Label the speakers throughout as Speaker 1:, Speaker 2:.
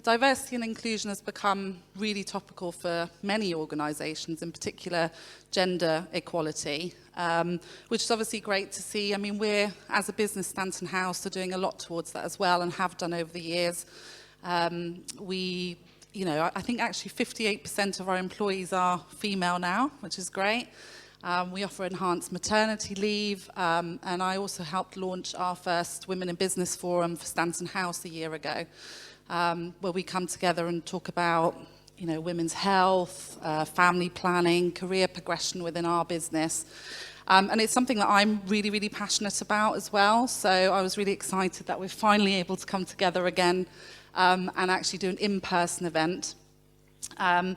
Speaker 1: diversity and inclusion has become really topical for many organisations, in particular gender equality, which is obviously great to see. I mean, we're, as a business, Stanton House, are doing a lot towards that as well and have done over the years. I think actually 58% of our employees are female now, which is great. We offer enhanced maternity leave, and I also helped launch our first Women in Business Forum for Stanton House a year ago, where we come together and talk about, women's health, family planning, career progression within our business. And it's something that I'm really, really passionate about as well. So I was really excited that we're finally able to come together again and actually do an in-person event. And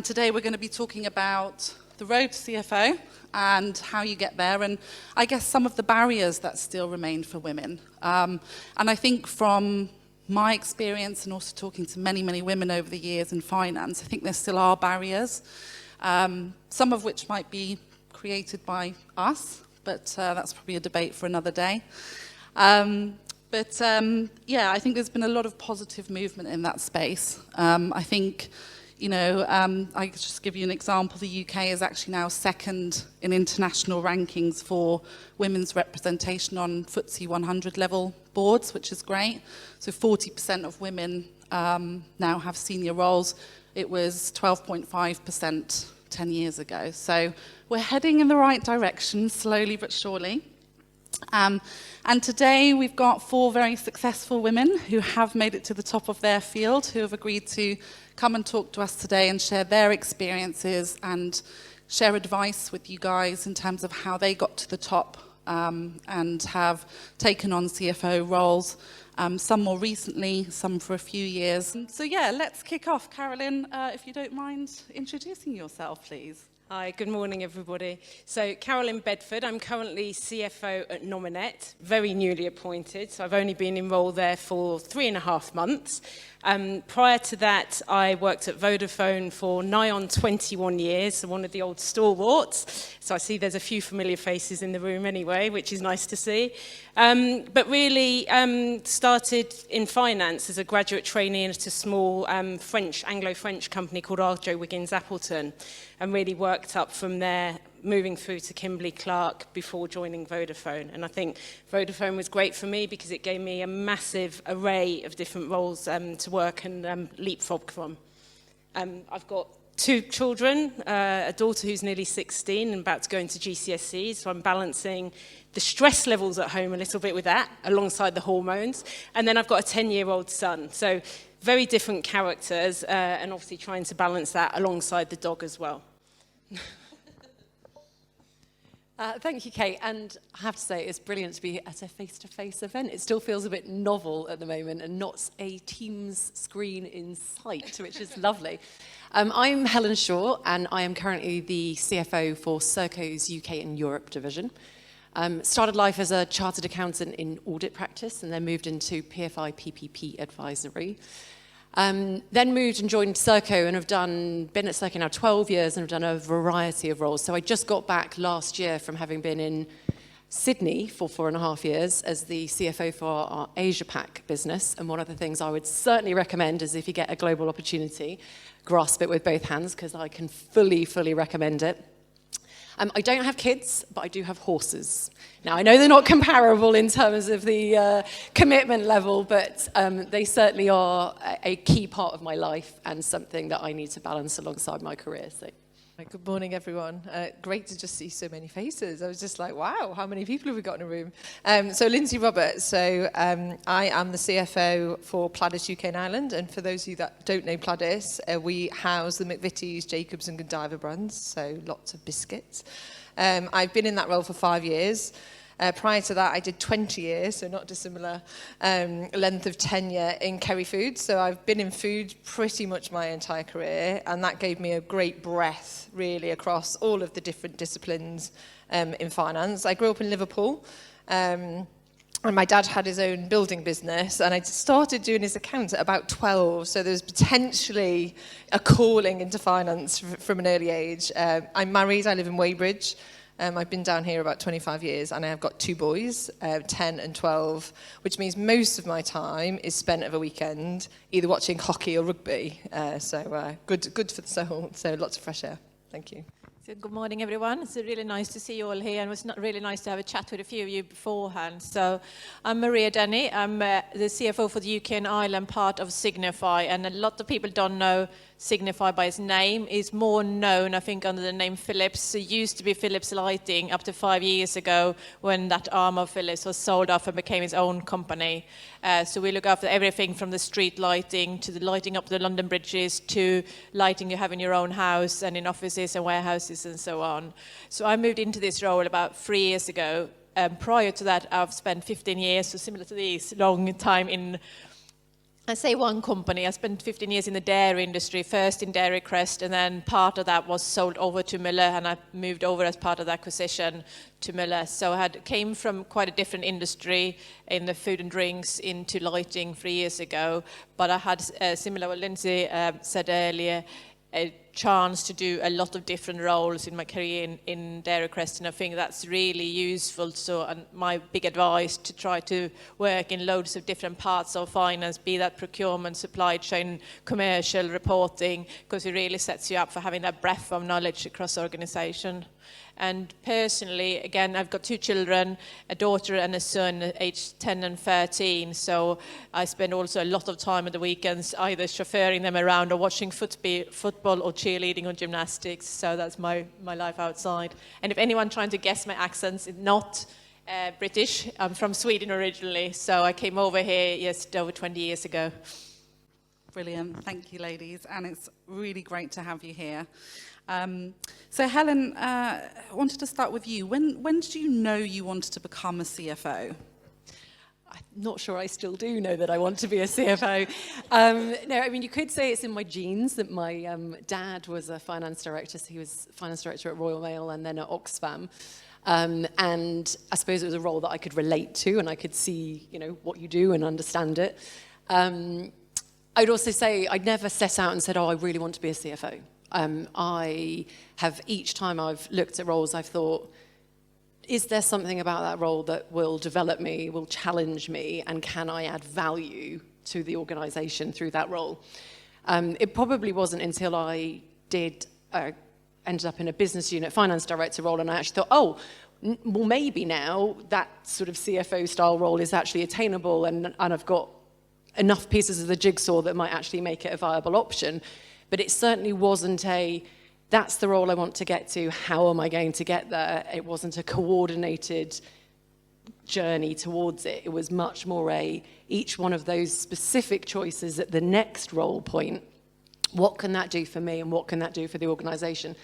Speaker 1: today we're going to be talking about the road to CFO and how you get there, and I guess some of the barriers that still remain for women. And I think from my experience and also talking to many, many women over the years in finance, I think there still are barriers, some of which might be created by us, but that's probably a debate for another day. I think there's been a lot of positive movement in that space. I think, I could just give you an example. The UK is actually now second in international rankings for women's representation on FTSE 100 level boards, which is great. So 40% of women now have senior roles. It was 12.5% 10 years ago. So we're heading in the right direction, slowly but surely. And today we've got 4 very successful women who have made it to the top of their field, who have agreed to come and talk to us today and share their experiences and share advice with you guys in terms of how they got to the top and have taken on CFO roles, some more recently, some for a few years. So let's kick off. Carolyn, if you don't mind introducing yourself, please.
Speaker 2: Hi, good morning, everybody. So, Carolyn Bedford, I'm currently CFO at Nominet, very newly appointed, so I've only been in role there for 3.5 months. Prior to that, I worked at Vodafone for nigh on 21 years, so one of the old stalwarts. So I see there's a few familiar faces in the room anyway, which is nice to see. But really started in finance as a graduate trainee at a small Anglo-French company called R.J. Wiggins Appleton, and really worked up from there, moving through to Kimberly-Clark before joining Vodafone. And I think Vodafone was great for me because it gave me a massive array of different roles to work and leapfrog from. I've got 2 children, a daughter who's nearly 16 and about to go into GCSEs, so I'm balancing the stress levels at home a little bit with that, alongside the hormones. And then I've got a 10-year-old son, so very different characters, and obviously trying to balance that alongside the dog as well.
Speaker 3: Thank you, Kate. And I have to say, it's brilliant to be at a face-to-face event. It still feels a bit novel at the moment and not a Teams screen in sight, which is lovely. I'm Helen Shaw, and I am currently the CFO for Serco's UK and Europe division. Started life as a chartered accountant in audit practice and then moved into PFI PPP advisory. Then moved and joined Serco and have been at Serco now 12 years and have done a variety of roles. So I just got back last year from having been in Sydney for 4.5 years as the CFO for our Asia Pac business. And one of the things I would certainly recommend is if you get a global opportunity, grasp it with both hands, because I can fully recommend it. I don't have kids, but I do have horses. Now, I know they're not comparable in terms of the commitment level, but they certainly are a key part of my life and something that I need to balance alongside my career. So.
Speaker 4: Good morning, everyone. Great to just see so many faces. I was just like, wow, how many people have we got in a room? So Lindsay Roberts, so I am the CFO for Pladis UK and Ireland, and for those of you that don't know Pladis, we house the McVitie's, Jacobs and Godiva brands, so lots of biscuits. I've been in that role for 5 years. Prior to that, I did 20 years, so not dissimilar length of tenure in Kerry Foods. So I've been in food pretty much my entire career, and that gave me a great breadth, really, across all of the different disciplines in finance. I grew up in Liverpool, and my dad had his own building business, and I started doing his accounts at about 12, so there was potentially a calling into finance from an early age. I'm married, I live in Weybridge. I've been down here about 25 years, and I've got 2 boys, 10 and 12, which means most of my time is spent of a weekend either watching hockey or rugby. Good for the soul. So lots of fresh air. Thank you.
Speaker 5: So good morning, everyone. It's really nice to see you all here, and it's not really nice to have a chat with a few of you beforehand. So I'm Maria Denny. I'm the CFO for the UK and Ireland part of Signify, and a lot of people don't know Signify by its name. It's more known, I think, under the name Philips. It used to be Philips Lighting up to 5 years ago when that arm of Philips was sold off and became its own company. So we look after everything from the street lighting to the lighting up the London bridges to lighting you have in your own house and in offices and warehouses and so on. So I moved into this role about 3 years ago. Prior to that, I've spent 15 years, so similar to this, long time in, I say one company. I spent 15 years in the dairy industry, first in Dairy Crest, and then part of that was sold over to Müller, and I moved over as part of the acquisition to Müller. So I came from quite a different industry in the food and drinks into lighting 3 years ago, but I had, similar to what Lindsay said earlier, a chance to do a lot of different roles in my career in Dairy Crest, and I think that's really useful. So, and my big advice to try to work in loads of different parts of finance, be that procurement, supply chain, commercial, reporting, because it really sets you up for having that breadth of knowledge across the organisation. And personally, again, I've got 2 children, a daughter and a son, aged 10 and 13. So I spend also a lot of time at the weekends either chauffeuring them around or watching football or cheerleading or gymnastics. So that's my life outside. And if anyone trying to guess my accents, it's not British. I'm from Sweden originally. So I came over here just over 20 years ago.
Speaker 1: Brilliant. Thank you, ladies. And it's really great to have you here. So Helen, I wanted to start with you. When did you know you wanted to become a CFO?
Speaker 3: I'm not sure I still do know that I want to be a CFO. No, I mean, you could say it's in my genes that my dad was a finance director. So he was finance director at Royal Mail and then at Oxfam. And I suppose it was a role that I could relate to and I could see, you know, what you do and understand it. I'd also say I'd never set out and said, oh, I really want to be a CFO. I have, each time I've looked at roles, I've thought, is there something about that role that will develop me, will challenge me, and can I add value to the organisation through that role? It probably wasn't until I ended up in a business unit finance director role, and I actually thought, oh, well, maybe now that sort of CFO style role is actually attainable, and I've got enough pieces of the jigsaw that might actually make it a viable option. But it certainly wasn't that's the role I want to get to, how am I going to get there? It wasn't a coordinated journey towards it. It was much more each one of those specific choices at the next role point, what can that do for me and what can that do for the organisation?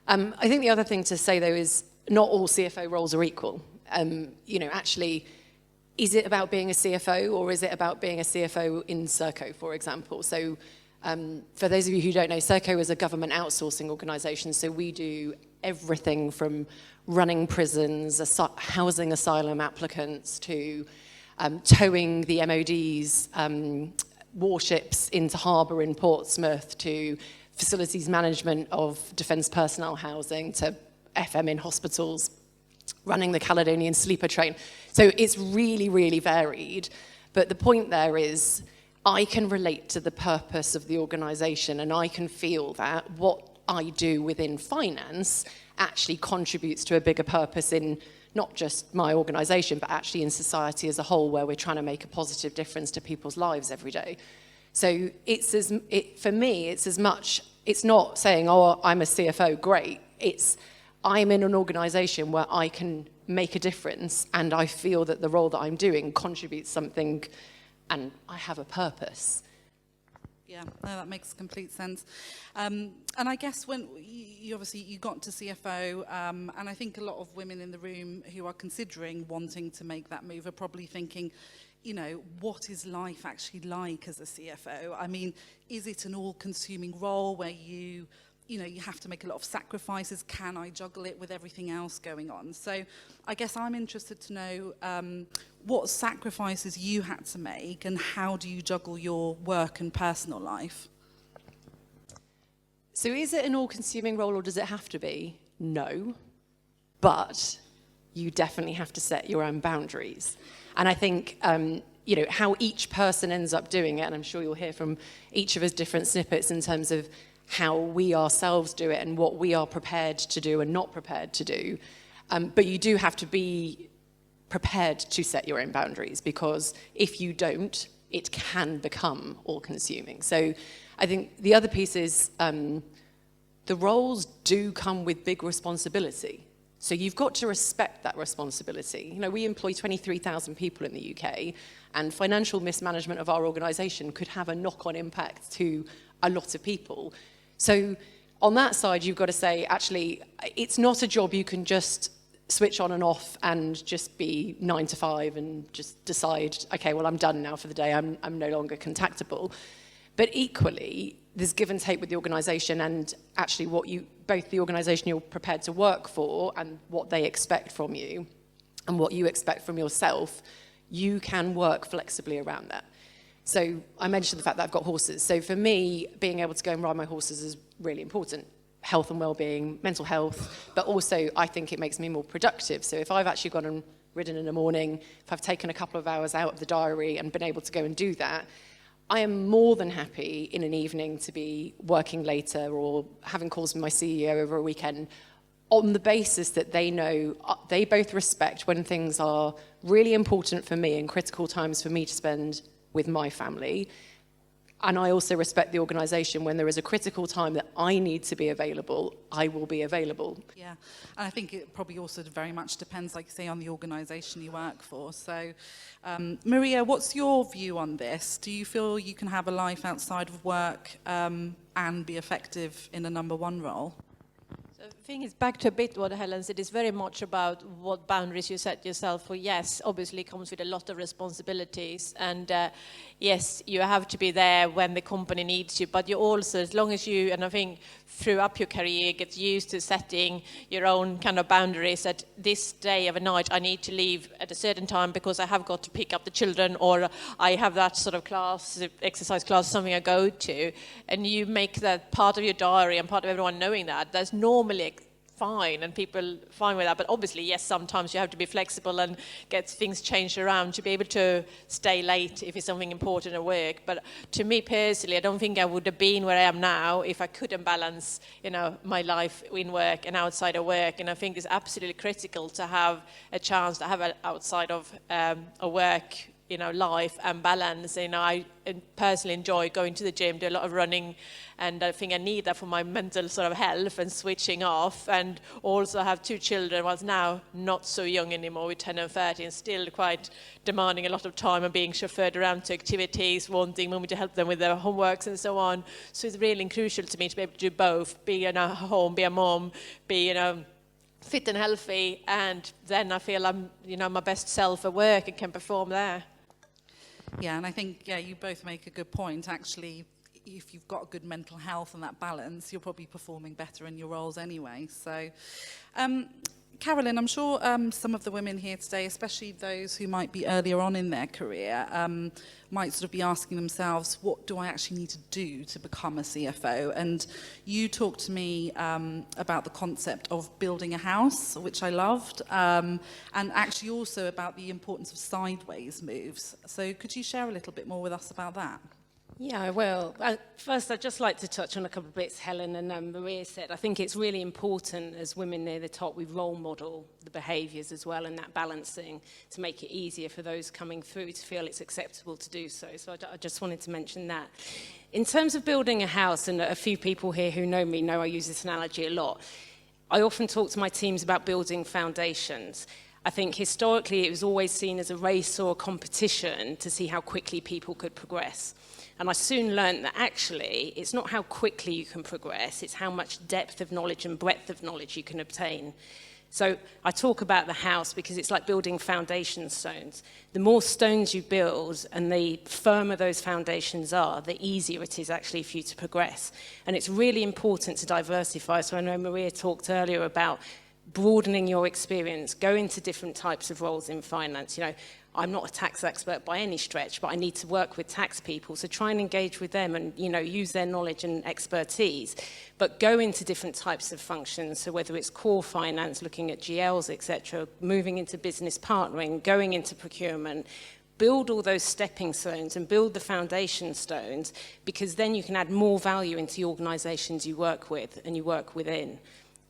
Speaker 3: I think the other thing to say, though, is not all CFO roles are equal. You know, actually, is it about being a CFO or is it about being a CFO in Serco, for example? So for those of you who don't know, Serco is a government outsourcing organisation, so we do everything from running prisons, housing asylum applicants, to towing the MOD's warships into harbour in Portsmouth, to facilities management of defence personnel housing, to FM in hospitals, running the Caledonian sleeper train. So it's really, really varied. But the point there is, I can relate to the purpose of the organisation, and I can feel that what I do within finance actually contributes to a bigger purpose in not just my organisation, but actually in society as a whole, where we're trying to make a positive difference to people's lives every day. So for me, it's as much, it's not saying, oh, I'm a CFO, great. It's, I'm in an organisation where I can make a difference, and I feel that the role that I'm doing contributes something, and I have a purpose.
Speaker 1: Yeah, no, that makes complete sense. And I guess when you obviously you got to CFO, and I think a lot of women in the room who are considering wanting to make that move are probably thinking, you know, what is life actually like as a CFO? I mean, is it an all-consuming role where you have to make a lot of sacrifices? Can I juggle it with everything else going on? So I guess I'm interested to know what sacrifices you had to make and how do you juggle your work and personal life?
Speaker 3: So is it an all-consuming role or does it have to be? No. but you definitely have to set your own boundaries. And I think, how each person ends up doing it, and I'm sure you'll hear from each of us different snippets in terms of how we ourselves do it and what we are prepared to do and not prepared to do. But you do have to be prepared to set your own boundaries, because if you don't, it can become all-consuming. So I think the other piece is the roles do come with big responsibility. So you've got to respect that responsibility. We employ 23,000 people in the UK, and financial mismanagement of our organisation could have a knock-on impact to a lot of people. So on that side, you've got to say, actually, it's not a job you can just switch on and off and just be 9 to 5 and just decide, okay, well, I'm done now for the day. I'm no longer contactable. But equally, there's give and take with the organisation, and actually both the organisation you're prepared to work for and what they expect from you and what you expect from yourself, you can work flexibly around that. So I mentioned the fact that I've got horses. So for me, being able to go and ride my horses is really important. Health and well-being, mental health, but also I think it makes me more productive. So if I've actually gone and ridden in the morning, if I've taken a couple of hours out of the diary and been able to go and do that, I am more than happy in an evening to be working later or having calls with my CEO over a weekend on the basis that they know, they both respect when things are really important for me and critical times for me to spend with my family. And I also respect the organisation when there is a critical time that I need to be available, I will be available.
Speaker 1: Yeah, and I think it probably also very much depends, like you say, on the organisation you work for. So, Maria, what's your view on this? Do you feel you can have a life outside of work and be effective in a number one role?
Speaker 5: So the thing is, back to a bit what Helen said, is very much about what boundaries you set yourself for. Yes, obviously it comes with a lot of responsibilities, and yes, you have to be there when the company needs you, but you also, as long as you, and I think throughout your career, get used to setting your own kind of boundaries at this day of a night, I need to leave at a certain time because I have got to pick up the children, or I have that sort of class, exercise class, something I go to, and you make that part of your diary and part of everyone knowing that, that's normally fine and people fine with that. But obviously, yes, sometimes you have to be flexible and get things changed around to be able to stay late if it's something important at work. But to me personally, I don't think I would have been where I am now if I couldn't balance, my life in work and outside of work. And I think it's absolutely critical to have a chance to have it outside of a work life and balance. I personally enjoy going to the gym, do a lot of running, and I think I need that for my mental sort of health and switching off. And also have 2 children, one's now not so young anymore with 10 and 30, and still quite demanding a lot of time and being chauffeured around to activities, wanting me to help them with their homeworks and so on. So it's really crucial to me to be able to do both, be in a home, be a mom, be fit and healthy, and then I feel I'm my best self at work and can perform there.
Speaker 1: Yeah, and I think, you both make a good point. Actually, if you've got good mental health and that balance, you're probably performing better in your roles anyway. So, Carolyn, I'm sure some of the women here today, especially those who might be earlier on in their career, might sort of be asking themselves, what do I actually need to do to become a CFO? And you talked to me about the concept of building a house, which I loved, and actually also about the importance of sideways moves. So could you share a little bit more with us about that?
Speaker 2: Yeah, I will. First, I'd just like to touch on a couple of bits Helen and Maria said. I think it's really important as women near the top, we role model the behaviours as well, and that balancing to make it easier for those coming through to feel it's acceptable to do so. So I just wanted to mention that. In terms of building a house, and a few people here who know me know I use this analogy a lot, I often talk to my teams about building foundations. I think historically it was always seen as a race or a competition to see how quickly people could progress. And I soon learned that actually it's not how quickly you can progress, it's how much depth of knowledge and breadth of knowledge you can obtain. So I talk about the house because it's like building foundation stones. The more stones you build and the firmer those foundations are, the easier it is actually for you to progress. And it's really important to diversify. So I know Maria talked earlier about broadening your experience, go into different types of roles in finance. I'm not a tax expert by any stretch, but I need to work with tax people. So try and engage with them and, you know, use their knowledge and expertise, but go into different types of functions. So whether it's core finance, looking at GLs, etc., moving into business partnering, going into procurement, build all those stepping stones and build the foundation stones, because then you can add more value into the organisations you work with and you work within,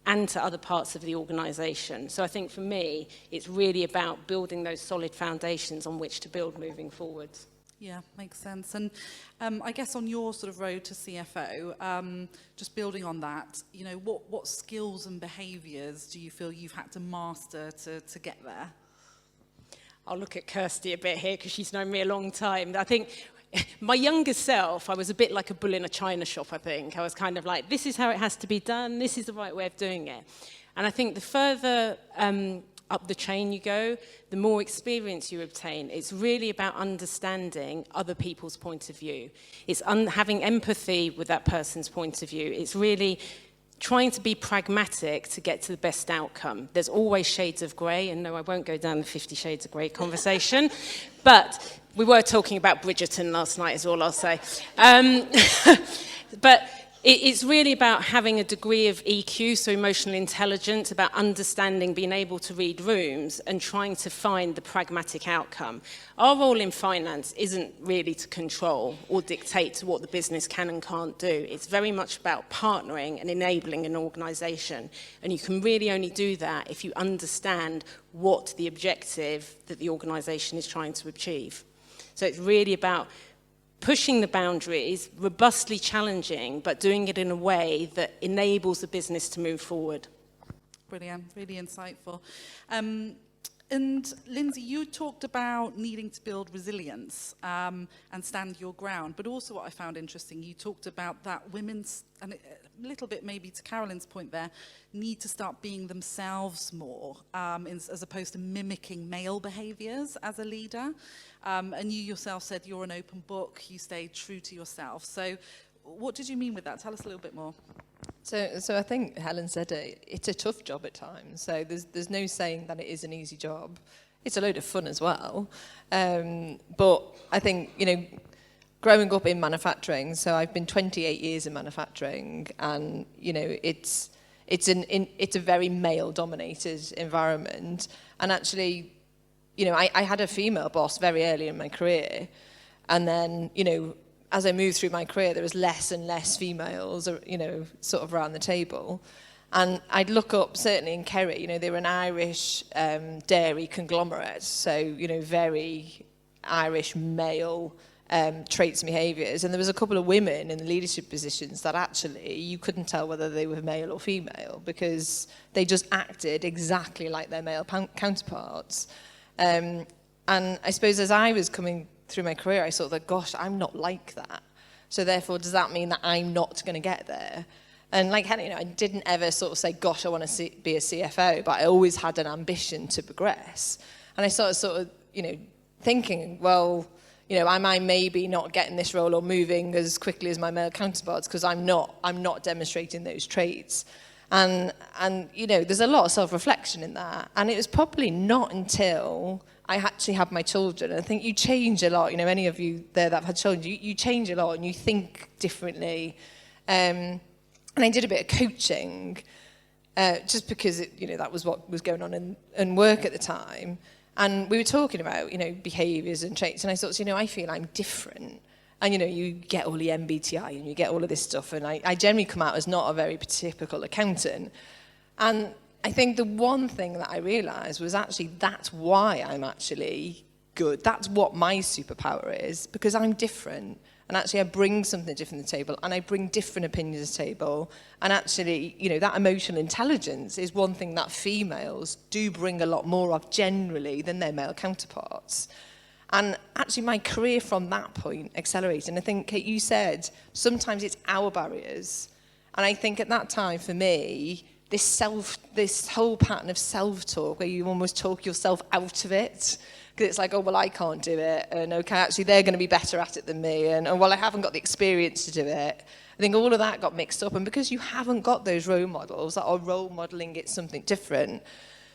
Speaker 2: and to other parts of the organisation. So I think for me, it's really about building those solid foundations on which to build moving forwards.
Speaker 1: Yeah, makes sense. And I guess on your sort of road to CFO, just building on that, you know, what skills and behaviours do you feel you've had to master to get there?
Speaker 2: I'll look at Kirsty a bit here because she's known me a long time. I think my younger self, I was a bit like a bull in a china shop, I think. I was kind of like, this is how it has to be done, this is the right way of doing it. And I think the further up the chain you go, the more experience you obtain. It's really about understanding other people's point of view. It's having empathy with that person's point of view. It's really trying to be pragmatic to get to the best outcome. There's always shades of grey, and no, I won't go down the 50 Shades of Grey conversation, but we were talking about Bridgerton last night is all I'll say. But it's really about having a degree of EQ, so emotional intelligence, about understanding, being able to read rooms and trying to find the pragmatic outcome. Our role in finance isn't really to control or dictate to what the business can and can't do. It's very much about partnering and enabling an organisation. And you can really only do that if you understand what the objective that the organisation is trying to achieve. So it's really about pushing the boundaries, robustly challenging, but doing it in a way that enables the business to move forward.
Speaker 1: Brilliant, really insightful. And Lindsay, you talked about needing to build resilience and stand your ground, but also what I found interesting, you talked about that women's, and a little bit maybe to Carolyn's point there, need to start being themselves more as opposed to mimicking male behaviours as a leader. And you yourself said you're an open book, you stayed true to yourself. So what did you mean with that? Tell us a little bit more.
Speaker 4: So I think Helen said it's a tough job at times. So there's no saying that it is an easy job. It's a load of fun as well. But I think, you know, growing up in manufacturing, so I've been 28 years in manufacturing, and, you know, it's a very male-dominated environment. And actually, you know, I had a female boss very early in my career, and then, you know, as I moved through my career, there was less and less females, you know, sort of around the table. And I'd look up, certainly in Kerry, you know, they were an Irish dairy conglomerate, so, you know, very Irish male traits and behaviours. And there was a couple of women in the leadership positions that actually you couldn't tell whether they were male or female because they just acted exactly like their male counterparts. And I suppose as I was coming through my career, I thought that, gosh, I'm not like that. So therefore, does that mean that I'm not going to get there? And like Helen, you know, I didn't ever sort of say, gosh, I want to be a CFO, but I always had an ambition to progress. And I started sort of, you know, thinking, well, you know, am I maybe not getting this role or moving as quickly as my male counterparts because I'm not demonstrating those traits. And you know, there's a lot of self-reflection in that. And it was probably not until I actually had my children. And I think you change a lot. You know, any of you there that have had children, you change a lot and you think differently. And I did a bit of coaching just because, you know, that was what was going on in work at the time. And we were talking about, you know, behaviours and traits. And I thought, you know, I feel I'm different. And, you know, you get all the MBTI and you get all of this stuff. And I generally come out as not a very typical accountant. And I think the one thing that I realised was actually that's why I'm actually good. That's what my superpower is, because I'm different. And actually I bring something different to the table and I bring different opinions to the table. And actually, you know, that emotional intelligence is one thing that females do bring a lot more of generally than their male counterparts. And actually my career from that point accelerated. And I think, Kate, you said sometimes it's our barriers. And I think at that time for me, this whole pattern of self-talk where you almost talk yourself out of it. Because it's like, oh, well, I can't do it. And okay, actually they're going to be better at it than me. And oh, well, I haven't got the experience to do it. I think all of that got mixed up. And because you haven't got those role models that are role modelling it something different,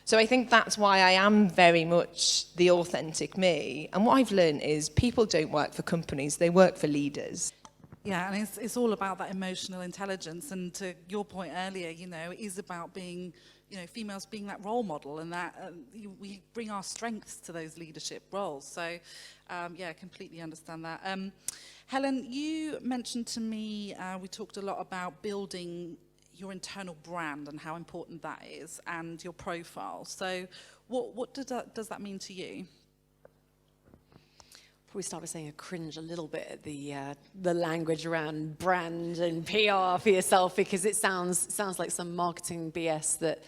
Speaker 4: So I think that's why I am very much the authentic me. And what I've learned is people don't work for companies, they work for leaders.
Speaker 1: Yeah, and it's all about that emotional intelligence. And to your point earlier, you know, it is about being, you know, females being that role model, and that we bring our strengths to those leadership roles. So, yeah, I completely understand that. Helen, you mentioned to me, we talked a lot about building your internal brand and how important that is, and your profile. So, what does that mean to you?
Speaker 3: Probably start by saying I cringe a little bit at the language around brand and PR for yourself, because it sounds like some marketing BS that,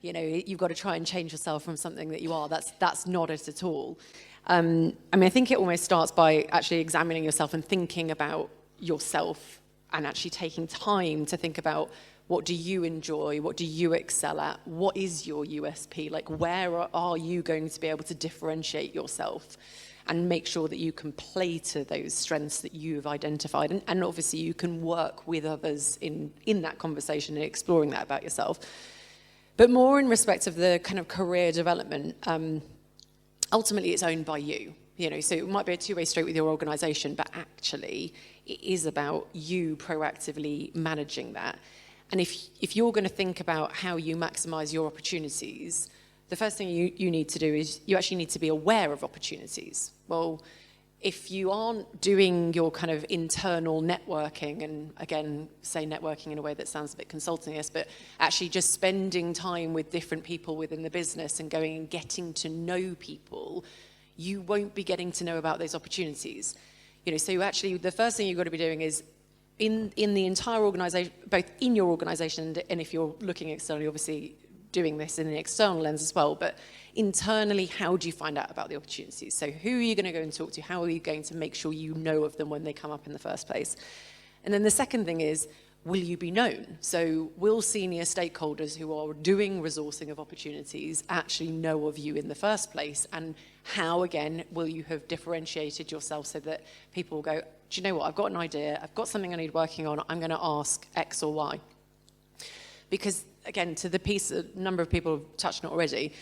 Speaker 3: you know, you've got to try and change yourself from something that you are. That's not it at all. I mean, I think it almost starts by actually examining yourself and thinking about yourself, and actually taking time to think about, what do you enjoy? What do you excel at? What is your USP? Like, where are you going to be able to differentiate yourself? And make sure that you can play to those strengths that you've identified. And obviously you can work with others in that conversation and exploring that about yourself. But more in respect of the kind of career development, ultimately it's owned by you. You know, so it might be a two-way street with your organisation, but actually it is about you proactively managing that. And if you're going to think about how you maximise your opportunities, the first thing you need to do is you actually need to be aware of opportunities. Well, if you aren't doing your kind of internal networking, and again, say networking in a way that sounds a bit consulting-ish, but actually just spending time with different people within the business and going and getting to know people, you won't be getting to know about those opportunities. You know, so actually the first thing you've got to be doing is in the entire organisation, both in your organisation and if you're looking externally, obviously doing this in an external lens as well, but internally, how do you find out about the opportunities? So who are you going to go and talk to? How are you going to make sure you know of them when they come up in the first place? And then the second thing is, will you be known? So will senior stakeholders who are doing resourcing of opportunities actually know of you in the first place? And how, again, will you have differentiated yourself so that people will go, do you know what, I've got an idea, I've got something I need working on, I'm going to ask X or Y. Because, again, to the piece a number of people have touched on already,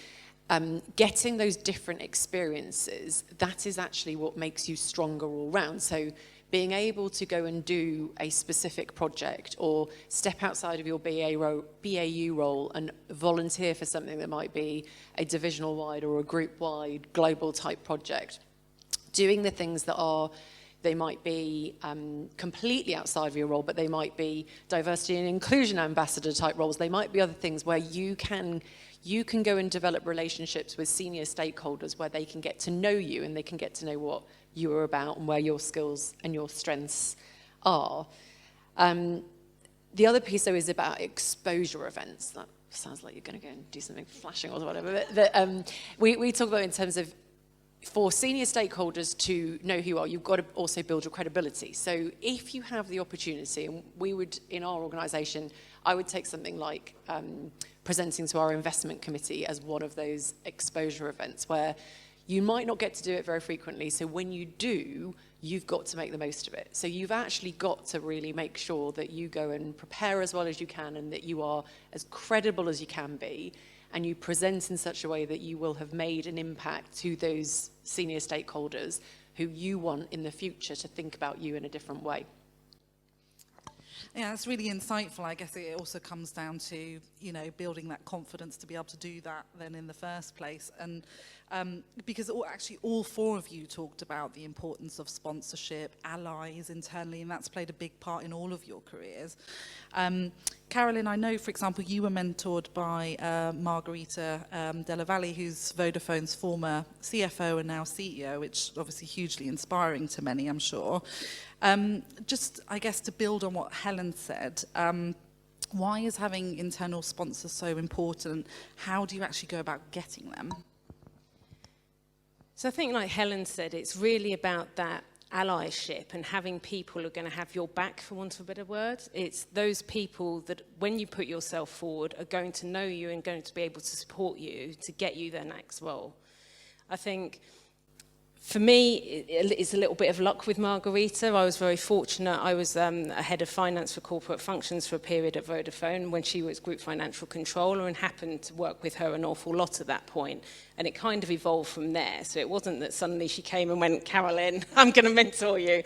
Speaker 3: getting those different experiences, that is actually what makes you stronger all round. So being able to go and do a specific project or step outside of your BAU role and volunteer for something that might be a divisional-wide or a group-wide global type project, doing the things that are, they might be completely outside of your role, but they might be diversity and inclusion ambassador type roles. They might be other things where you can go and develop relationships with senior stakeholders where they can get to know you and they can get to know what you are about and where your skills and your strengths are. The other piece, though, is about exposure events. That sounds like you're going to go and do something flashing or whatever. But we talk about in terms of, for senior stakeholders to know who you are, you've got to also build your credibility. So if you have the opportunity, and we would, in our organisation, I would take something like presenting to our investment committee as one of those exposure events where you might not get to do it very frequently. So when you do, you've got to make the most of it. So you've actually got to really make sure that you go and prepare as well as you can and that you are as credible as you can be, and you present in such a way that you will have made an impact to those senior stakeholders who you want in the future to think about you in a different way.
Speaker 1: Yeah, it's really insightful. I guess it also comes down to, you know, building that confidence to be able to do that then in the first place. And because all four of you talked about the importance of sponsorship, allies internally, and that's played a big part in all of your careers. Carolyn, I know, for example, you were mentored by Margherita Della Valle, who's Vodafone's former CFO and now CEO, which is obviously hugely inspiring to many, I'm sure. Just, I guess, to build on what Helen said, why is having internal sponsors so important? How do you actually go about getting them?
Speaker 2: So I think, like Helen said, it's really about that allyship and having people who are going to have your back, for want of a better word. It's those people that, when you put yourself forward, are going to know you and going to be able to support you to get you their next role. I think For me, it's a little bit of luck with Margarita. I was very fortunate. I was a head of finance for corporate functions for a period at Vodafone when she was group financial controller, and happened to work with her an awful lot at that point. And it kind of evolved from there. So it wasn't that suddenly she came and went, Carolyn, I'm going to mentor you.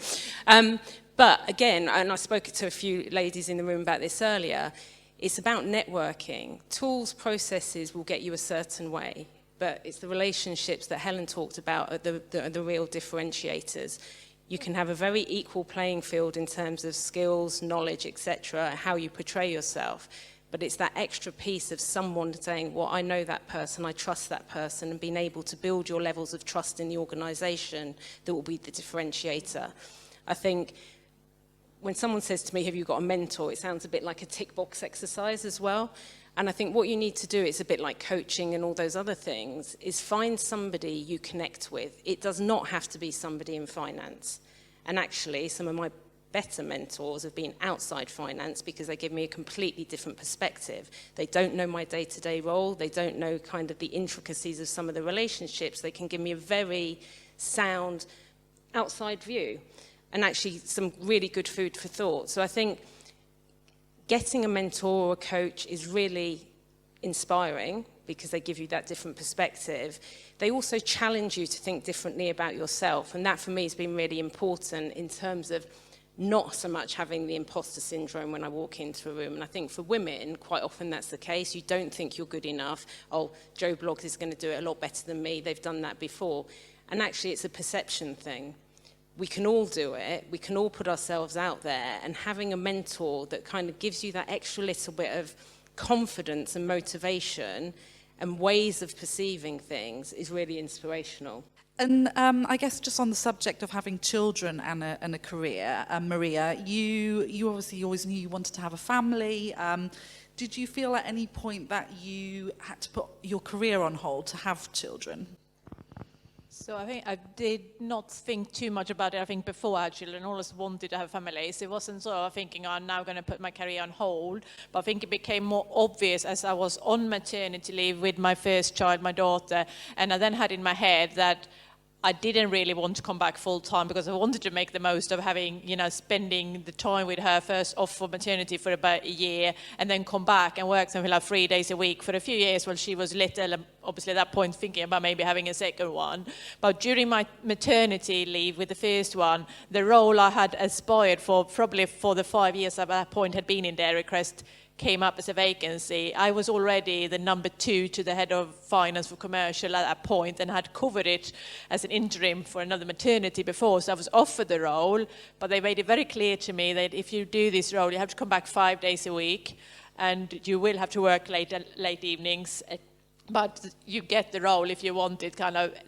Speaker 2: But again, and I spoke to a few ladies in the room about this earlier, it's about networking. Tools, processes will get you a certain way. But it's the relationships that Helen talked about are the real differentiators. You can have a very equal playing field in terms of skills, knowledge, etc., how you portray yourself. But it's that extra piece of someone saying, well, I know that person, I trust that person, and being able to build your levels of trust in the organisation that will be the differentiator. I think when someone says to me, have you got a mentor, it sounds a bit like a tick box exercise as well. And I think what you need to do, it's a bit like coaching and all those other things, is find somebody you connect with. It does not have to be somebody in finance. And actually, some of my better mentors have been outside finance because they give me a completely different perspective. They don't know my day-to-day role. They don't know kind of the intricacies of some of the relationships. They can give me a very sound outside view and actually some really good food for thought. So I think getting a mentor or a coach is really inspiring because they give you that different perspective. They also challenge you to think differently about yourself, and that for me has been really important in terms of not so much having the imposter syndrome when I walk into a room. And I think for women, quite often that's the case. You don't think you're good enough. Oh, Joe Bloggs is going to do it a lot better than me. They've done that before. And actually it's a perception thing. We can all do it, we can all put ourselves out there, and having a mentor that kind of gives you that extra little bit of confidence and motivation and ways of perceiving things is really inspirational.
Speaker 1: And I guess just on the subject of having children and a career, Maria, you obviously always knew you wanted to have a family. Did you feel at any point that you had to put your career on hold to have children?
Speaker 5: So I think I did not think too much about it. I think before I had children, I always wanted to have families. It wasn't sort of thinking, I'm now going to put my career on hold. But I think it became more obvious as I was on maternity leave with my first child, my daughter. And I then had in my head that I didn't really want to come back full time because I wanted to make the most of having, spending the time with her first off for maternity for about a year and then come back and work something like 3 days a week for a few years while she was little, and obviously at that point thinking about maybe having a second one. But during my maternity leave with the first one, the role I had aspired for probably for the 5 years at that point had been in Dairy Crest came up as a vacancy. I was already the number 2 to the head of finance for commercial at that point and had covered it as an interim for another maternity before. So I was offered the role, but they made it very clear to me that if you do this role, you have to come back 5 days a week and you will have to work late evenings. But you get the role if you want it,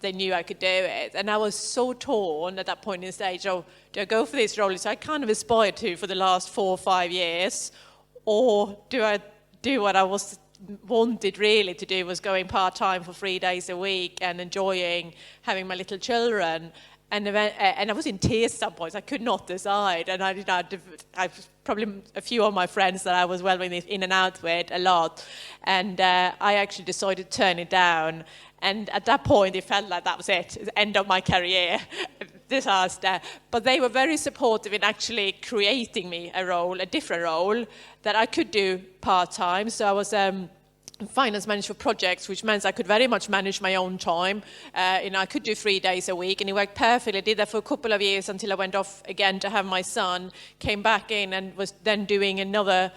Speaker 5: they knew I could do it. And I was so torn at that point in the stage, do I go for this role, which I kind of aspired to for the last 4 or 5 years, or do I do what I wanted really to do, was going part-time for 3 days a week and enjoying having my little children. And I was in tears at some points. I could not decide. And I probably a few of my friends that I was well in and out with a lot. And I actually decided to turn it down. And at that point, it felt like that was it, the end of my career, disaster. But they were very supportive in actually creating me a different role that I could do part-time. So I was finance manager for projects, which meant I could very much manage my own time. I could do 3 days a week, and it worked perfectly. I did that for a couple of years until I went off again to have my son, came back in and was then doing another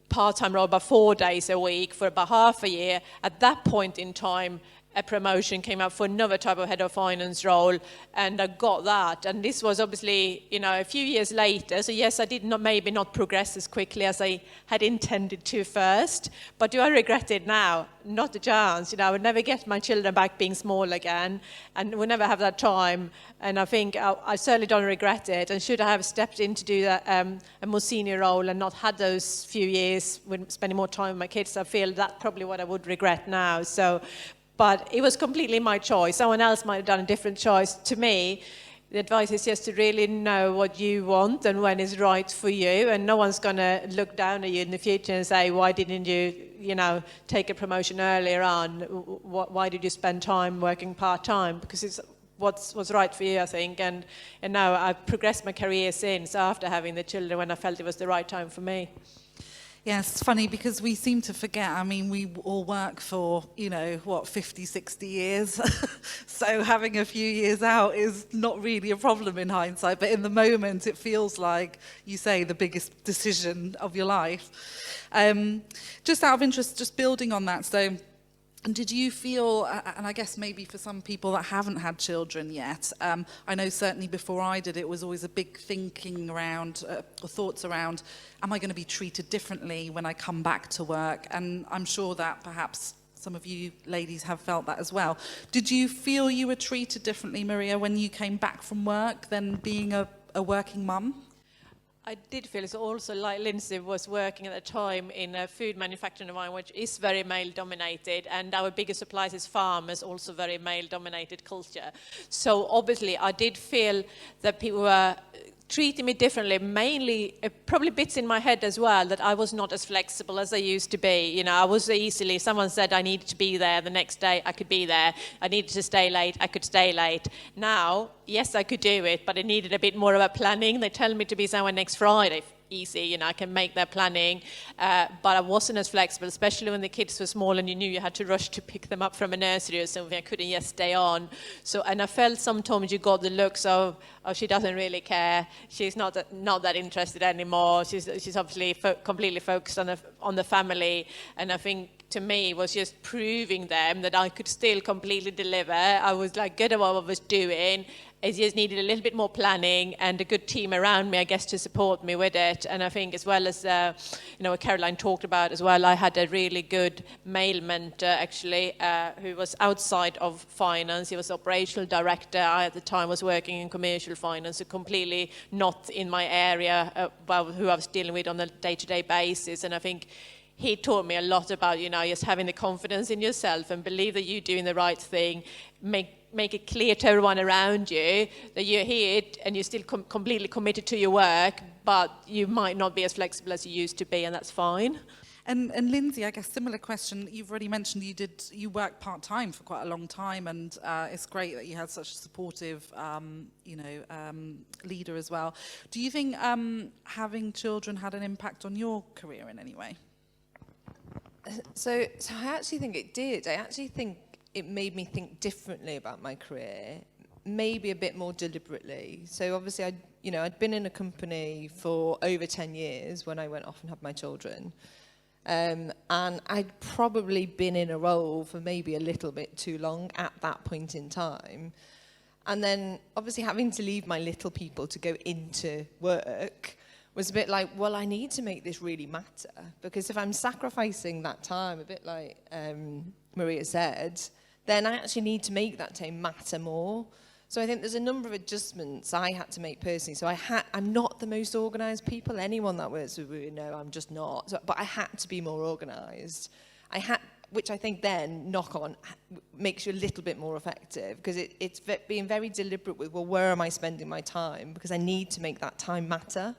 Speaker 5: part-time role about 4 days a week for about half a year. At that point in time, a promotion came up for another type of head of finance role, and I got that. And this was obviously, a few years later. So yes, I did maybe not progress as quickly as I had intended to first. But do I regret it now? Not a chance. I would never get my children back being small again, and would never have that time. And I think I certainly don't regret it. And should I have stepped in to do that a more senior role and not had those few years when spending more time with my kids, I feel that's probably what I would regret now. But it was completely my choice. Someone else might have done a different choice. To me, the advice is just to really know what you want and when is right for you. And no one's going to look down at you in the future and say, why didn't you, take a promotion earlier on? Why did you spend time working part-time? Because it's what's right for you, I think. And now I've progressed my career since, after having the children, when I felt it was the right time for me.
Speaker 1: Yeah, it's funny because we seem to forget. I mean, we all work for, 50, 60 years. So having a few years out is not really a problem in hindsight. But in the moment, it feels like, you say, the biggest decision of your life. Just out of interest, just building on that, so did you feel, and I guess maybe for some people that haven't had children yet, I know certainly before I did, it was always a big thinking around, or thoughts around, am I going to be treated differently when I come back to work? And I'm sure that perhaps some of you ladies have felt that as well. Did you feel you were treated differently, Maria, when you came back from work than being a working mum?
Speaker 5: I did feel it's also, like Lindsay was working at the time in a food manufacturing environment, which is very male-dominated, and our biggest suppliers is farmers, also very male-dominated culture. So obviously I did feel that people were treating me differently, mainly probably bits in my head as well, that I was not as flexible as I used to be. I was easily, someone said I needed to be there the next day, I could be there. I needed to stay late, I could stay late. Now, yes, I could do it, but it needed a bit more of a planning. They tell me to be somewhere next Friday. Easy, I can make that planning, but I wasn't as flexible, especially when the kids were small and you knew you had to rush to pick them up from a nursery or something. I couldn't just stay on. So, and I felt sometimes you got the looks of, oh, she doesn't really care. She's not that interested anymore. She's obviously completely focused on the family. And I think, to me, was just proving them that I could still completely deliver. I was like good at what I was doing. I just needed a little bit more planning and a good team around me, I guess, to support me with it. And I think, as well as, what Caroline talked about as well, I had a really good male mentor, actually, who was outside of finance. He was operational director. I, at the time, was working in commercial finance, so completely not in my area, who I was dealing with on a day-to-day basis. And I think he taught me a lot about, just having the confidence in yourself and believe that you're doing the right thing, make it clear to everyone around you that you're here and you're still completely committed to your work, but you might not be as flexible as you used to be, and that's fine.
Speaker 1: And Lindsay, I guess similar question. You've already mentioned you worked part-time for quite a long time, and it's great that you had such a supportive, leader as well. Do you think having children had an impact on your career in any way?
Speaker 4: So I actually think it did. I actually think it made me think differently about my career, maybe a bit more deliberately. So obviously, I'd been in a company for over 10 years when I went off and had my children. And I'd probably been in a role for maybe a little bit too long at that point in time. And then obviously having to leave my little people to go into work was a bit like, well, I need to make this really matter, because if I'm sacrificing that time, a bit like Maria said, then I actually need to make that time matter more. So I think there's a number of adjustments I had to make personally. So I'm not the most organised people. Anyone that works with me, no, I'm just not. So, but I had to be more organised. Which I think then, knock on, makes you a little bit more effective, because it's being very deliberate with, well, where am I spending my time? Because I need to make that time matter.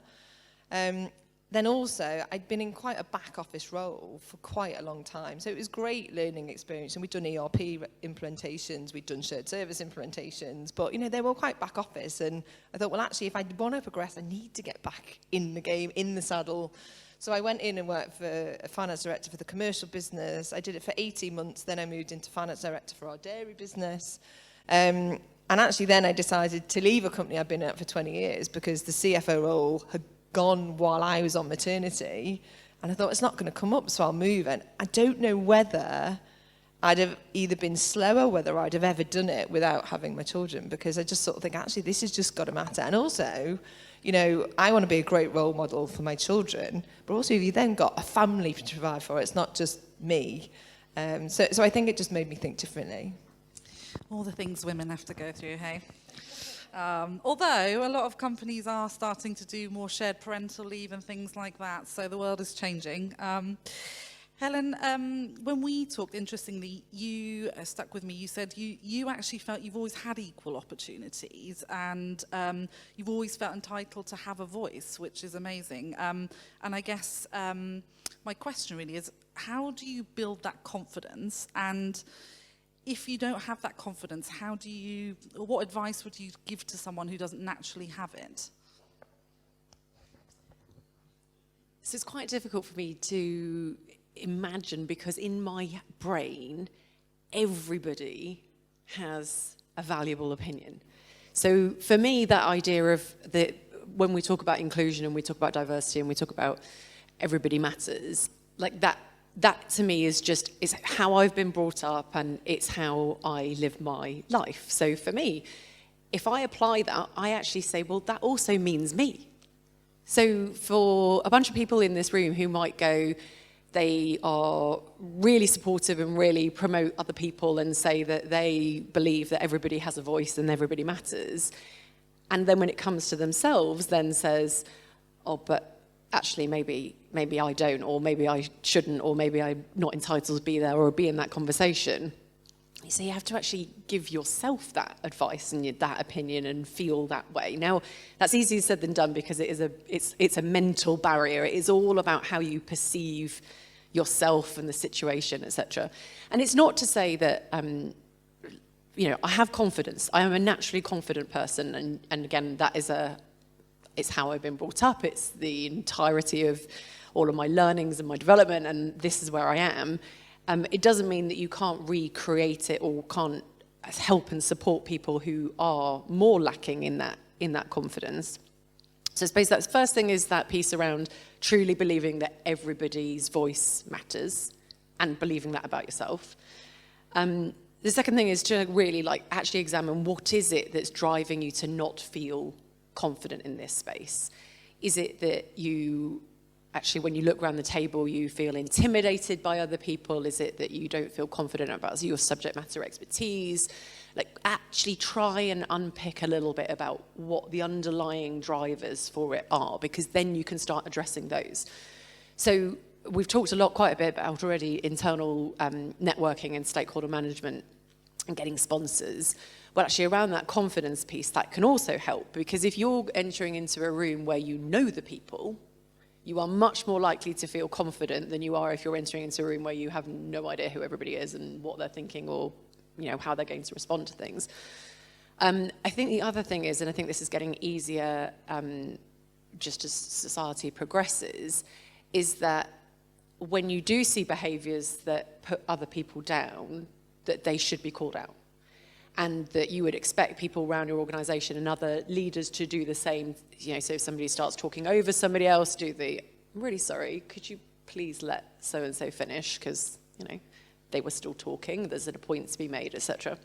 Speaker 4: Then also, I'd been in quite a back office role for quite a long time. So it was great learning experience. And we'd done ERP implementations, we'd done shared service implementations, but, they were quite back office. And I thought, well, actually, if I want to progress, I need to get back in the game, in the saddle. So I went in and worked for a finance director for the commercial business. I did it for 18 months. Then I moved into finance director for our dairy business. And actually, then I decided to leave a company I'd been at for 20 years because the CFO role had gone while I was on maternity, and I thought, it's not going to come up, so I'll move. And I don't know whether I'd have either been slower, whether I'd have ever done it without having my children, because I just sort of think, actually, this has just got to matter. And also, I want to be a great role model for my children, but also if you then got a family to provide for, it's not just me. So I think it just made me think differently.
Speaker 1: All the things women have to go through, hey? Although a lot of companies are starting to do more shared parental leave and things like that, so the world is changing. Helen, when we talked, interestingly, you stuck with me. You said you actually felt you've always had equal opportunities, and you've always felt entitled to have a voice, which is amazing. And I guess my question really is, how do you build that confidence? And if you don't have that confidence, or what advice would you give to someone who doesn't naturally have it?
Speaker 3: So it's quite difficult for me to imagine, because in my brain, everybody has a valuable opinion. So for me, that idea of when we talk about inclusion and we talk about diversity and we talk about everybody matters, like that to me is how I've been brought up, and it's how I live my life. So for me, if I apply that, I actually say, well, that also means me. So for a bunch of people in this room who might go, they are really supportive and really promote other people and say that they believe that everybody has a voice and everybody matters. And then when it comes to themselves, then says, oh, but actually maybe I don't, or maybe I shouldn't, or maybe I'm not entitled to be there or be in that conversation. So you have to actually give yourself that advice and that opinion and feel that way. Now, that's easier said than done, because it's a mental barrier. It is all about how you perceive yourself and the situation, etc. And it's not to say that, I have confidence. I am a naturally confident person. And again, it's how I've been brought up. It's the entirety of all of my learnings and my development, and this is where I am. It doesn't mean that you can't recreate it or can't help and support people who are more lacking in that confidence. So I suppose that's the first thing, is that piece around truly believing that everybody's voice matters and believing that about yourself. The second thing is to really actually examine what is it that's driving you to not feel confident in this space. Is it that you actually, when you look around the table, you feel intimidated by other people? Is it that you don't feel confident about your subject matter expertise? Actually try and unpick a little bit about what the underlying drivers for it are, because then you can start addressing those. So we've talked quite a bit about already internal networking and stakeholder management and getting sponsors. Well, actually around that confidence piece, that can also help, because if you're entering into a room where you know the people, you are much more likely to feel confident than you are if you're entering into a room where you have no idea who everybody is and what they're thinking, or how they're going to respond to things. I think the other thing is, and I think this is getting easier just as society progresses, is that when you do see behaviours that put other people down, that they should be called out. And that you would expect people around your organisation and other leaders to do the same. So if somebody starts talking over somebody else, I'm really sorry, could you please let so-and-so finish, because, they were still talking, there's a point to be made, etc.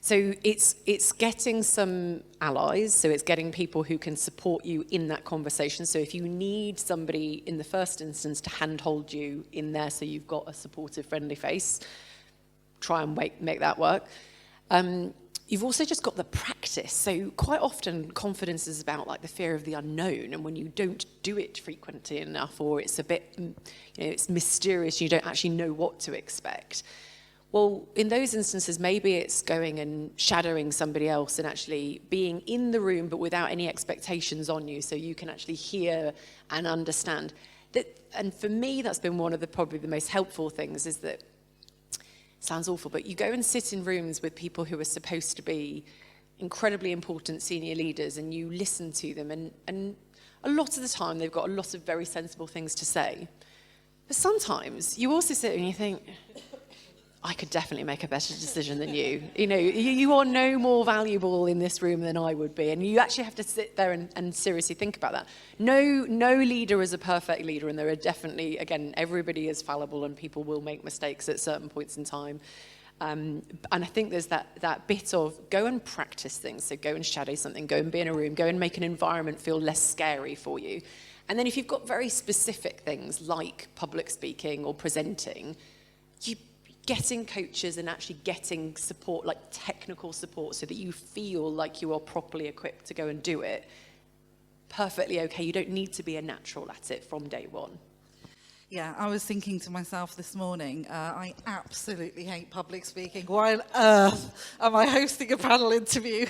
Speaker 3: So it's getting some allies, so it's getting people who can support you in that conversation. So if you need somebody in the first instance to handhold you in there so you've got a supportive, friendly face, try and make that work. You've also just got the practice. So quite often confidence is about the fear of the unknown, and when you don't do it frequently enough, or it's a bit, it's mysterious, you don't actually know what to expect. Well, in those instances, maybe it's going and shadowing somebody else and actually being in the room but without any expectations on you, so you can actually hear and understand. And for me, that's been one of probably the most helpful things, is that, sounds awful, but you go and sit in rooms with people who are supposed to be incredibly important senior leaders, and you listen to them, and a lot of the time they've got a lot of very sensible things to say. But sometimes you also sit and you think, I could definitely make a better decision than you. You are no more valuable in this room than I would be. And you actually have to sit there and seriously think about that. No leader is a perfect leader, and there are definitely, again, everybody is fallible and people will make mistakes at certain points in time. And I think there's that bit of go and practice things. So go and shadow something, go and be in a room, go and make an environment feel less scary for you. And then if you've got very specific things like public speaking or presenting, getting coaches and actually getting support, technical support, so that you feel like you are properly equipped to go and do it, perfectly okay. You don't need to be a natural at it from day one.
Speaker 1: Yeah, I was thinking to myself this morning, I absolutely hate public speaking. Why on earth am I hosting a panel interview?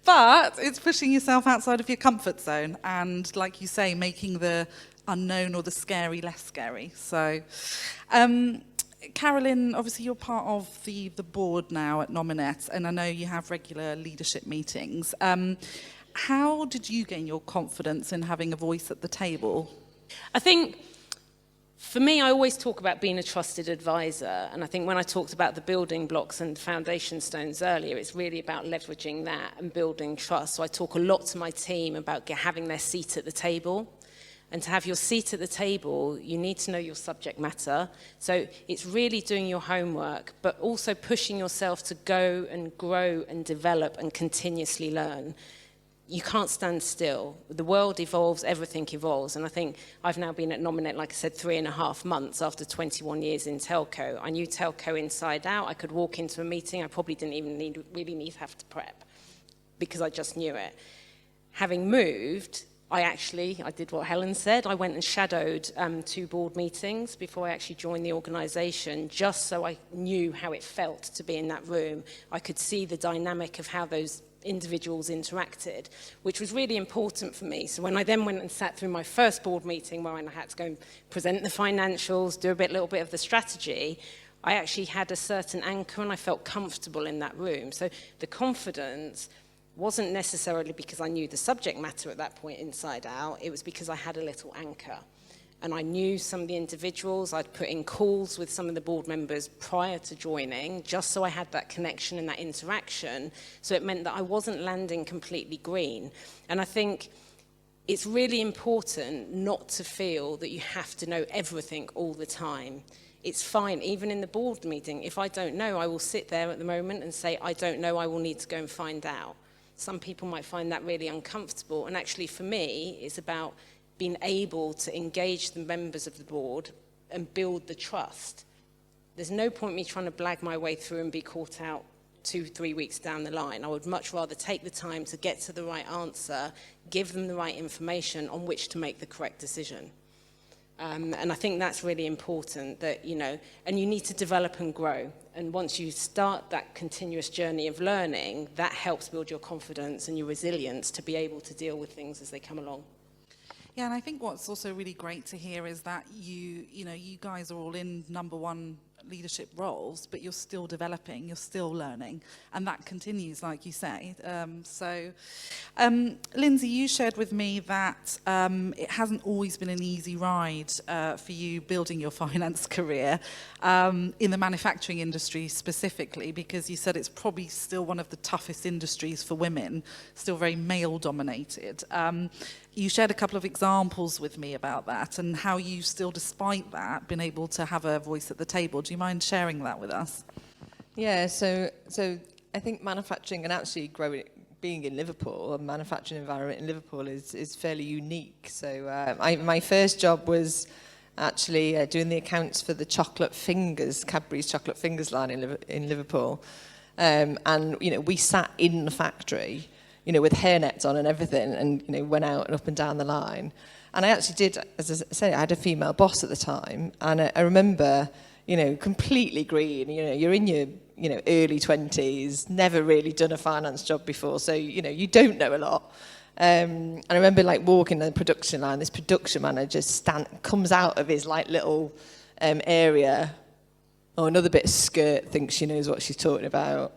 Speaker 1: But it's pushing yourself outside of your comfort zone and, like you say, making the unknown or the scary less scary. So Carolyn, obviously you're part of the board now at Nominet, and I know you have regular leadership meetings. How did you gain your confidence in having a voice at the table?
Speaker 2: I think, for me, I always talk about being a trusted advisor, and I think when I talked about the building blocks and foundation stones earlier, it's really about leveraging that and building trust. So I talk a lot to my team about having their seat at the table. And to have your seat at the table, you need to know your subject matter. So it's really doing your homework, but also pushing yourself to go and grow and develop and continuously learn. You can't stand still. The world evolves, everything evolves. And I think I've now been at Nominet, like I said, 3.5 months after 21 years in telco. I knew telco inside out. I could walk into a meeting. I probably didn't even really need to have to prep because I just knew it. Having moved, I did what Helen said. I went and shadowed 2 board meetings before I actually joined the organisation, just so I knew how it felt to be in that room. I could see the dynamic of how those individuals interacted, which was really important for me. So when I then went and sat through my first board meeting where I had to go and present the financials, do a little bit of the strategy, I actually had a certain anchor and I felt comfortable in that room. So the confidence wasn't necessarily because I knew the subject matter at that point inside out, it was because I had a little anchor. And I knew some of the individuals. I'd put in calls with some of the board members prior to joining, just so I had that connection and that interaction. So it meant that I wasn't landing completely green. And I think it's really important not to feel that you have to know everything all the time. It's fine, even in the board meeting. If I don't know, I will sit there at the moment and say, I don't know, I will need to go and find out. Some people might find that really uncomfortable. And actually, for me, it's about being able to engage the members of the board and build the trust. There's no point me trying to blag my way through and be caught out 2-3 weeks down the line. I would much rather take the time to get to the right answer, give them the right information on which to make the correct decision. And I think that's really important, that, and you need to develop and grow. And once you start that continuous journey of learning, that helps build your confidence and your resilience to be able to deal with things as they come along.
Speaker 1: Yeah, and I think what's also really great to hear is that you guys are all in number one leadership roles, but you're still developing, you're still learning, and that continues, like you say. Lindsay, you shared with me that it hasn't always been an easy ride for you building your finance career in the manufacturing industry specifically, because you said it's probably still one of the toughest industries for women, still very male-dominated. You shared a couple of examples with me about that and how you still, despite that, been able to have a voice at the table. Do you mind sharing that with us?
Speaker 4: Yeah, so I think manufacturing and actually being in Liverpool, a manufacturing environment in Liverpool is fairly unique. So my first job was actually doing the accounts for the chocolate fingers, Cadbury's chocolate fingers line in Liverpool. And, we sat in the factory, with hairnets on and everything, and, went out and up and down the line. And I actually did, as I said, I had a female boss at the time. And I remember, completely green, you're in your, early 20s, never really done a finance job before. So, you don't know a lot. And I remember walking the production line, this production manager comes out of his little area. Oh, another bit of skirt, thinks she knows what she's talking about.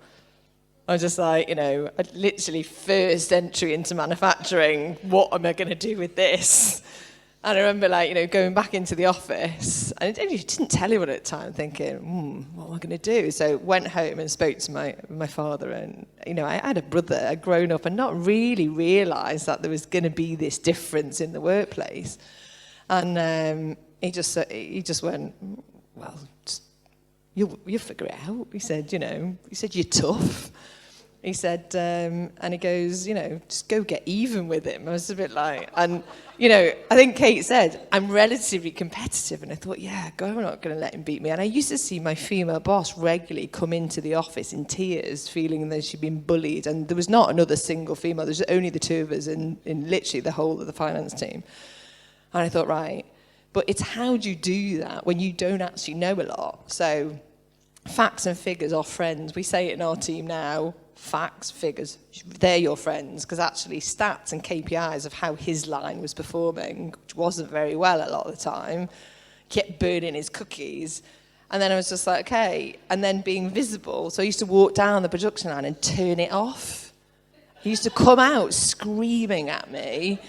Speaker 4: I was just literally first entry into manufacturing, what am I going to do with this? And I remember going back into the office, and I didn't tell anyone at the time, thinking, what am I going to do? So went home and spoke to my father, and I had a brother, I'd grown up and not really realised that there was going to be this difference in the workplace. And he just went, well, you'll figure it out. He said, you're tough. He said, and he goes, just go get even with him. I was a bit and, I think Kate said, I'm relatively competitive. And I thought, yeah, God, I'm not going to let him beat me. And I used to see my female boss regularly come into the office in tears, feeling that she'd been bullied. And there was not another single female. There was only the two of us in literally the whole of the finance team. And I thought, right, but it's how do you do that when you don't actually know a lot? So facts and figures are friends. We say it in our team now. Facts, figures, they're your friends, because actually stats and KPIs of how his line was performing, which wasn't very well a lot of the time, kept burning his cookies. And then I was just like, okay. And then being visible. So I used to walk down the production line and turn it off. He used to come out screaming at me.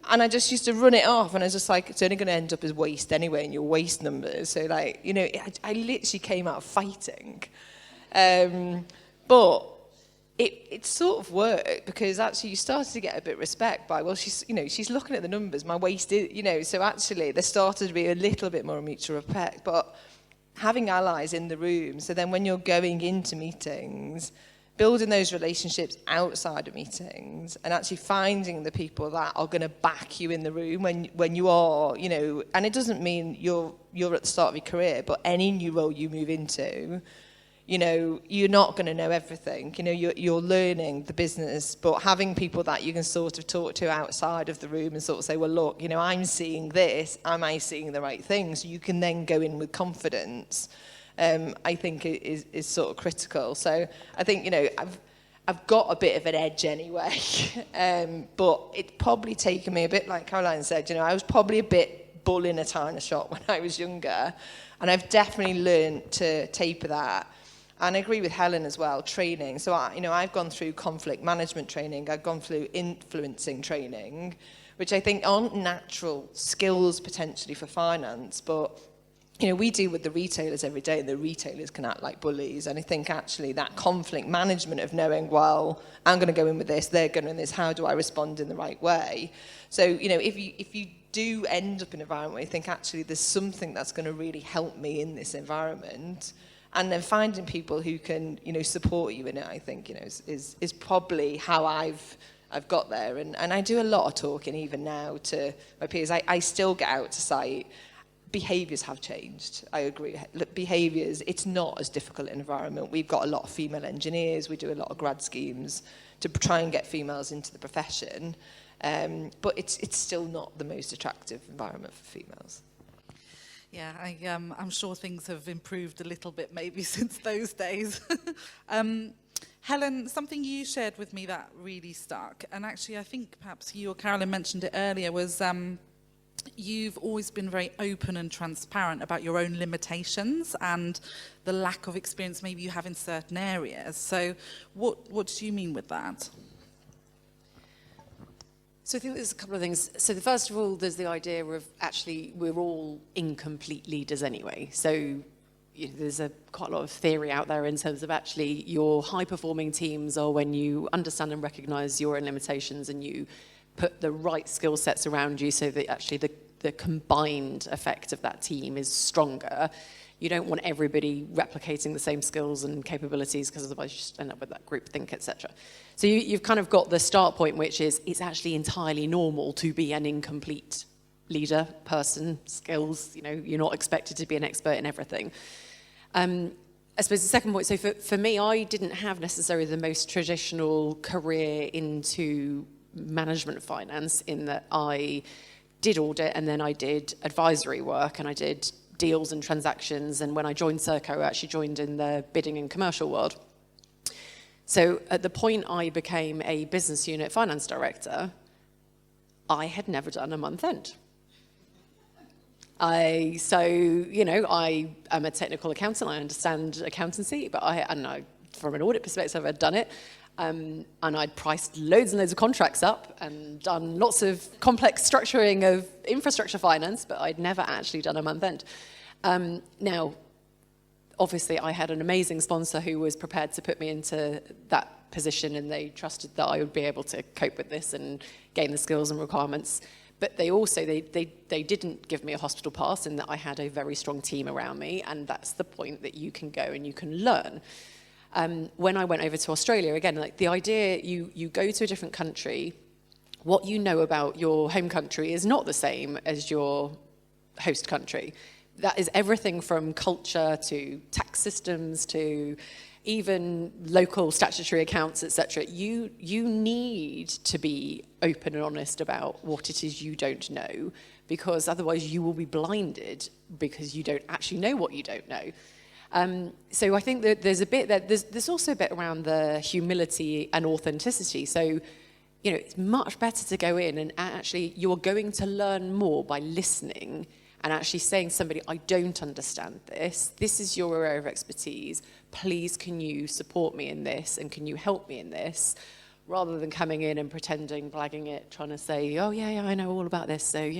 Speaker 4: And I just used to run it off. And I was just like, it's only going to end up as waste anyway in your waste numbers. So like, you know, I literally came out fighting. But it sort of worked because actually you started to get a bit of respect by, well, she's looking at the numbers. My waste is, you know, so actually there started to be a little bit more mutual respect. But having allies in the room, so then when you're going into meetings, building those relationships outside of meetings and actually finding the people that are going to back you in the room when you are, you know, and it doesn't mean you're at the start of your career, but any new role you move into, you know, you're not going to know everything. You know, you're learning the business, but having people that you can sort of talk to outside of the room and sort of say, well, look, you know, I'm seeing this. Am I seeing the right things? So you can then go in with confidence. I think is sort of critical. So I think, you know, I've got a bit of an edge anyway, but it's probably taken me a bit, like Caroline said, you know, I was probably a bit bull in a china shop when I was younger, and I've definitely learned to taper that. And I agree with Helen as well, training. So, I've gone through conflict management training. I've gone through influencing training, which I think aren't natural skills potentially for finance. But, you know, we deal with the retailers every day, and the retailers can act like bullies. And I think actually that conflict management of knowing, well, I'm going to go in with this, they're going in this, how do I respond in the right way? So, you know, if you do end up in an environment where you think, actually, there's something that's going to really help me in this environment, and then finding people who can, you know, support you in it, I think, you know, is probably how I've got there. And I do a lot of talking even now to my peers. I still get out to site. Behaviours have changed. I agree. Look, behaviours, it's not as difficult an environment. We've got a lot of female engineers. We do a lot of grad schemes to try and get females into the profession. But it's still not the most attractive environment for females.
Speaker 1: Yeah, I'm sure things have improved a little bit maybe since those days. Helen, something you shared with me that really stuck, and actually I think perhaps you or Carolyn mentioned it earlier, was you've always been very open and transparent about your own limitations and the lack of experience maybe you have in certain areas. So what do you mean with that?
Speaker 3: So I think there's a couple of things. So first of all, there's the idea of actually we're all incomplete leaders anyway. So there's quite a lot of theory out there in terms of actually your high-performing teams are when you understand and recognise your own limitations and you put the right skill sets around you so that actually the combined effect of that team is stronger. You don't want everybody replicating the same skills and capabilities because otherwise you just end up with that groupthink, etc. So you've kind of got the start point, which is it's actually entirely normal to be an incomplete leader, person, skills. You know, you're not expected to be an expert in everything. I suppose the second point, so for me, I didn't have necessarily the most traditional career into management finance in that I did audit and then I did advisory work and I did deals and transactions, and when I joined Serco, I actually joined in the bidding and commercial world. So at the point I became a business unit finance director, I had never done a month end. I am a technical accountant, I understand accountancy, but from an audit perspective, I'd done it. And I'd priced loads and loads of contracts up and done lots of complex structuring of infrastructure finance, but I'd never actually done a month end. Now, obviously, I had an amazing sponsor who was prepared to put me into that position, and they trusted that I would be able to cope with this and gain the skills and requirements. But they also, they didn't give me a hospital pass in that I had a very strong team around me, and that's the point that you can go and you can learn. When I went over to Australia, again, like the idea, you go to a different country, what you know about your home country is not the same as your host country. That is everything from culture to tax systems to even local statutory accounts, etc. You need to be open and honest about what it is you don't know, because otherwise you will be blinded because you don't actually know what you don't know. So I think that there's a bit that there's also a bit around the humility and authenticity. So, you know, it's much better to go in and actually you're going to learn more by listening and actually saying to somebody, I don't understand this. This is your area of expertise. Please, can you support me in this? And can you help me in this? Rather than coming in and pretending, blagging it, trying to say, oh, yeah, I know all about this. So,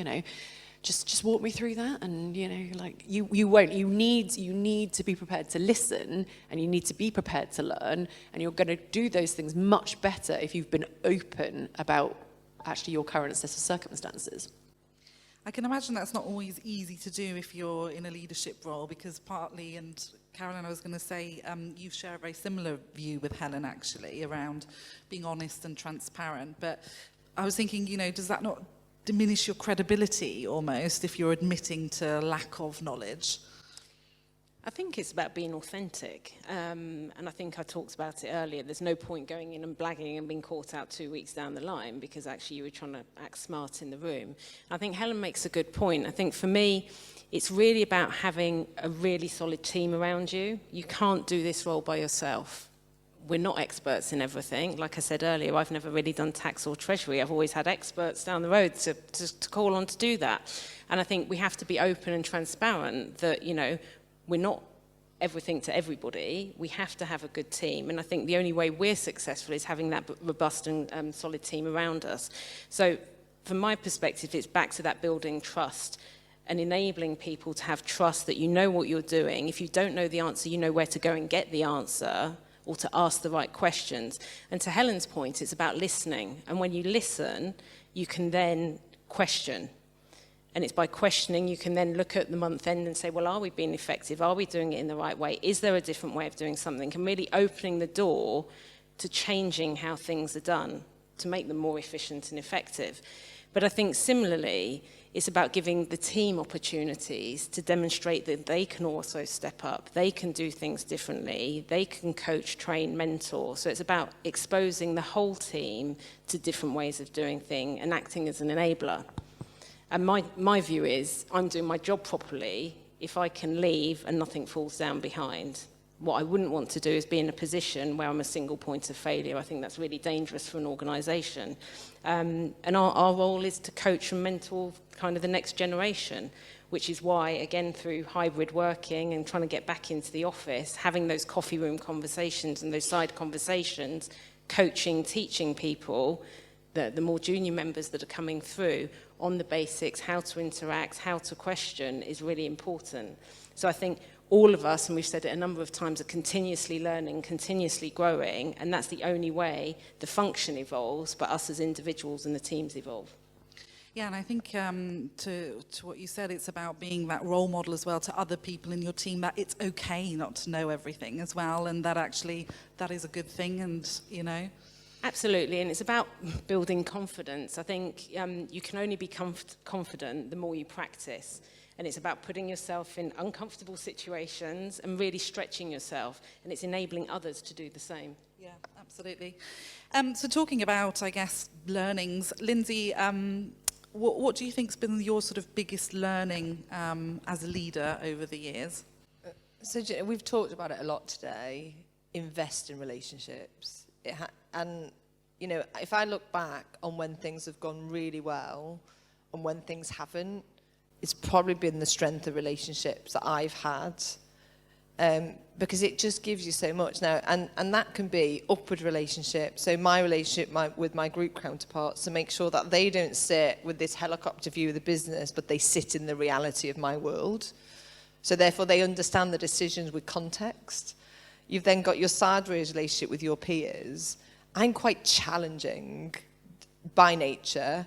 Speaker 3: just walk me through that. And, you won't. You need to be prepared to listen, and you need to be prepared to learn. And you're going to do those things much better if you've been open about actually your current set of circumstances.
Speaker 1: I can imagine that's not always easy to do if you're in a leadership role, because partly, and Caroline, I was going to say, you share a very similar view with Helen, actually, around being honest and transparent. But I was thinking, does that not diminish your credibility almost if you're admitting to lack of knowledge?
Speaker 2: I think it's about being authentic, and I think I talked about it earlier. There's no point going in and blagging and being caught out 2 weeks down the line because actually you were trying to act smart in the room. I think Helen makes a good point. I think for me, it's really about having a really solid team around you. You can't do this role by yourself. We're not experts in everything. Like I said earlier, I've never really done tax or treasury. I've always had experts down the road to call on to do that. And I think we have to be open and transparent that, we're not everything to everybody. We have to have a good team. And I think the only way we're successful is having that robust and solid team around us. So from my perspective, it's back to that building trust and enabling people to have trust that you know what you're doing. If you don't know the answer, you know where to go and get the answer, or to ask the right questions. And to Helen's point, it's about listening. And when you listen, you can then question. And it's by questioning, you can then look at the month end and say, well, are we being effective? Are we doing it in the right way? Is there a different way of doing something? And really opening the door to changing how things are done to make them more efficient and effective. But I think similarly, it's about giving the team opportunities to demonstrate that they can also step up. They can do things differently. They can coach, train, mentor. So it's about exposing the whole team to different ways of doing things and acting as an enabler. And my view is, I'm doing my job properly if I can leave and nothing falls down behind. What I wouldn't want to do is be in a position where I'm a single point of failure. I think that's really dangerous for an organisation. And our role is to coach and mentor kind of the next generation, which is why, again, through hybrid working and trying to get back into the office, having those coffee room conversations and those side conversations, coaching, teaching people, the more junior members that are coming through on the basics, how to interact, how to question is really important. So I think all of us, and we've said it a number of times, are continuously learning, continuously growing, and that's the only way the function evolves, but us as individuals and the teams evolve.
Speaker 1: Yeah, and I think to what you said, it's about being that role model as well to other people in your team, that it's okay not to know everything as well, and that actually that is a good thing, and
Speaker 2: Absolutely, and it's about building confidence. I think you can only be confident the more you practice. And it's about putting yourself in uncomfortable situations and really stretching yourself. And it's enabling others to do the same.
Speaker 1: Yeah, absolutely. So talking about, I guess, learnings, Lindsay, what do you think's been your sort of biggest learning as a leader over the years?
Speaker 4: So we've talked about it a lot today. Invest in relationships. And, if I look back on when things have gone really well and when things haven't, it's probably been the strength of relationships that I've had, because it just gives you so much now. And that can be upward relationships. So my relationship with my group counterparts, to make sure that they don't sit with this helicopter view of the business, but they sit in the reality of my world. So therefore they understand the decisions with context. You've then got your sideways relationship with your peers. I'm quite challenging by nature,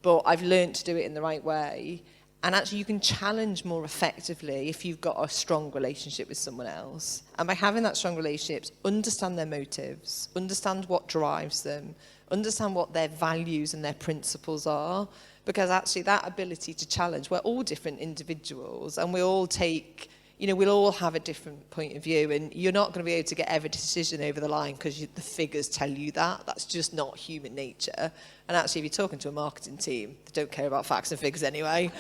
Speaker 4: but I've learned to do it in the right way. And actually you can challenge more effectively if you've got a strong relationship with someone else. And by having that strong relationships, understand their motives, understand what drives them, understand what their values and their principles are. Because actually that ability to challenge, we're all different individuals and we all take, we'll all have a different point of view, and you're not going to be able to get every decision over the line because the figures tell you that. That's just not human nature. And actually, if you're talking to a marketing team, they don't care about facts and figures anyway.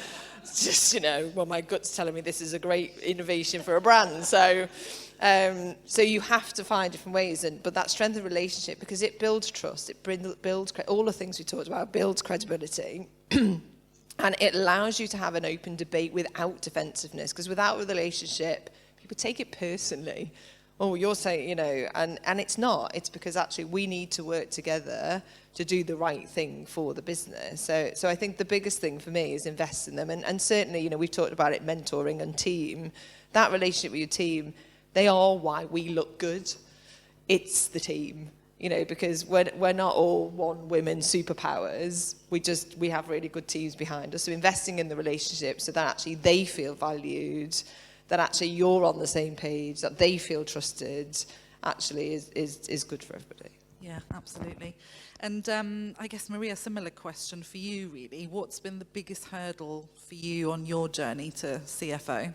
Speaker 4: It's just, well, my gut's telling me this is a great innovation for a brand. So you have to find different ways. But that strength of relationship, because it builds trust, it builds all the things we talked about, builds credibility. And it allows you to have an open debate without defensiveness, because without a relationship, people take it personally. Oh, you're saying, you know, and it's not. It's because actually we need to work together to do the right thing for the business. So I think the biggest thing for me is invest in them. And certainly, you know, we've talked about it, mentoring and team. That relationship with your team, they are why we look good. It's the team, you know, because we're not all one women superpowers. We have really good teams behind us. So investing in the relationship so that actually they feel valued, that actually you're on the same page, that they feel trusted, actually is good for everybody.
Speaker 1: Yeah, absolutely. And I guess, Maria, similar question for you, really. What's been the biggest hurdle for you on your journey to CFO?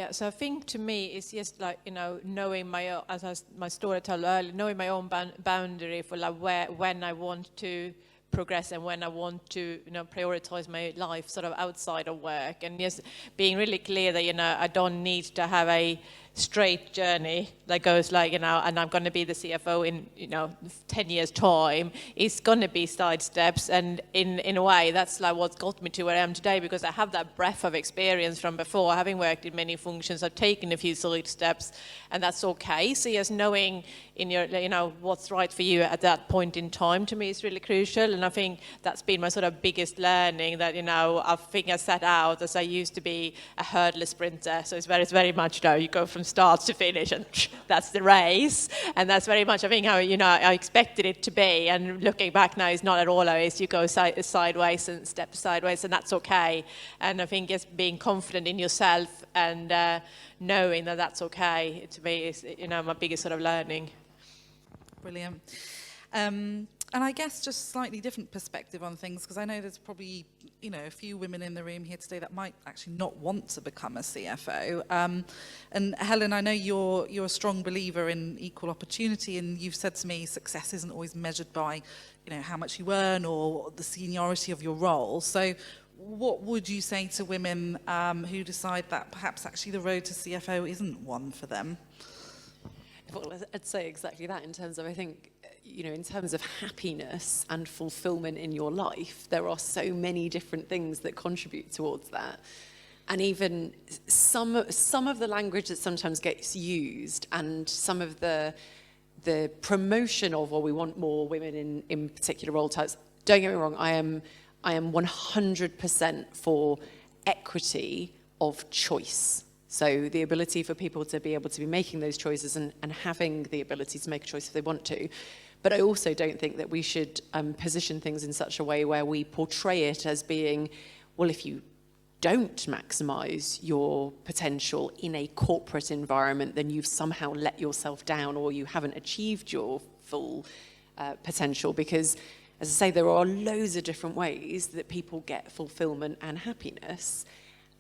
Speaker 5: So I think to me it's just like, you know, knowing my own, my story I told earlier, knowing my own boundary for like when I want to progress and when I want to, you know, prioritize my life sort of outside of work, and just being really clear that, you know, I don't need to have a straight journey that goes like, you know, and I'm going to be the CFO in, you know, 10 years time. It's going to be side steps, and in a way that's like what's got me to where I am today, because I have that breadth of experience from before, having worked in many functions. I've taken a few side steps, and that's okay. So yes, knowing in your, you know, what's right for you at that point in time, to me is really crucial. And I think that's been my sort of biggest learning, that, you know, I think I set out as I used to be a hurdler sprinter. So it's very much, you know, you go from start to finish, and that's the race. And that's very much, I think, how, you know, I expected it to be. And looking back now, it's not at all always. You go sideways and step sideways, and that's okay. And I think just being confident in yourself and knowing that that's okay, to me, is, you know, my biggest sort of learning.
Speaker 1: Brilliant. And I guess just slightly different perspective on things, because I know there's probably, you know, a few women in the room here today that might actually not want to become a CFO. And Helen, I know you're a strong believer in equal opportunity, and you've said to me success isn't always measured by, you know, how much you earn or the seniority of your role. So what would you say to women who decide that perhaps actually the road to CFO isn't one for them?
Speaker 3: Well, I'd say exactly that in terms of, I think, you know, in terms of happiness and fulfillment in your life, there are so many different things that contribute towards that. And even some of the language that sometimes gets used, and some of the promotion of, well, we want more women in particular role types. Don't get me wrong, I am 100% for equity of choice. So the ability for people to be able to be making those choices and having the ability to make a choice if they want to. But I also don't think that we should position things in such a way where we portray it as being, well, if you don't maximize your potential in a corporate environment, then you've somehow let yourself down, or you haven't achieved your full potential. Because, as I say, there are loads of different ways that people get fulfillment and happiness.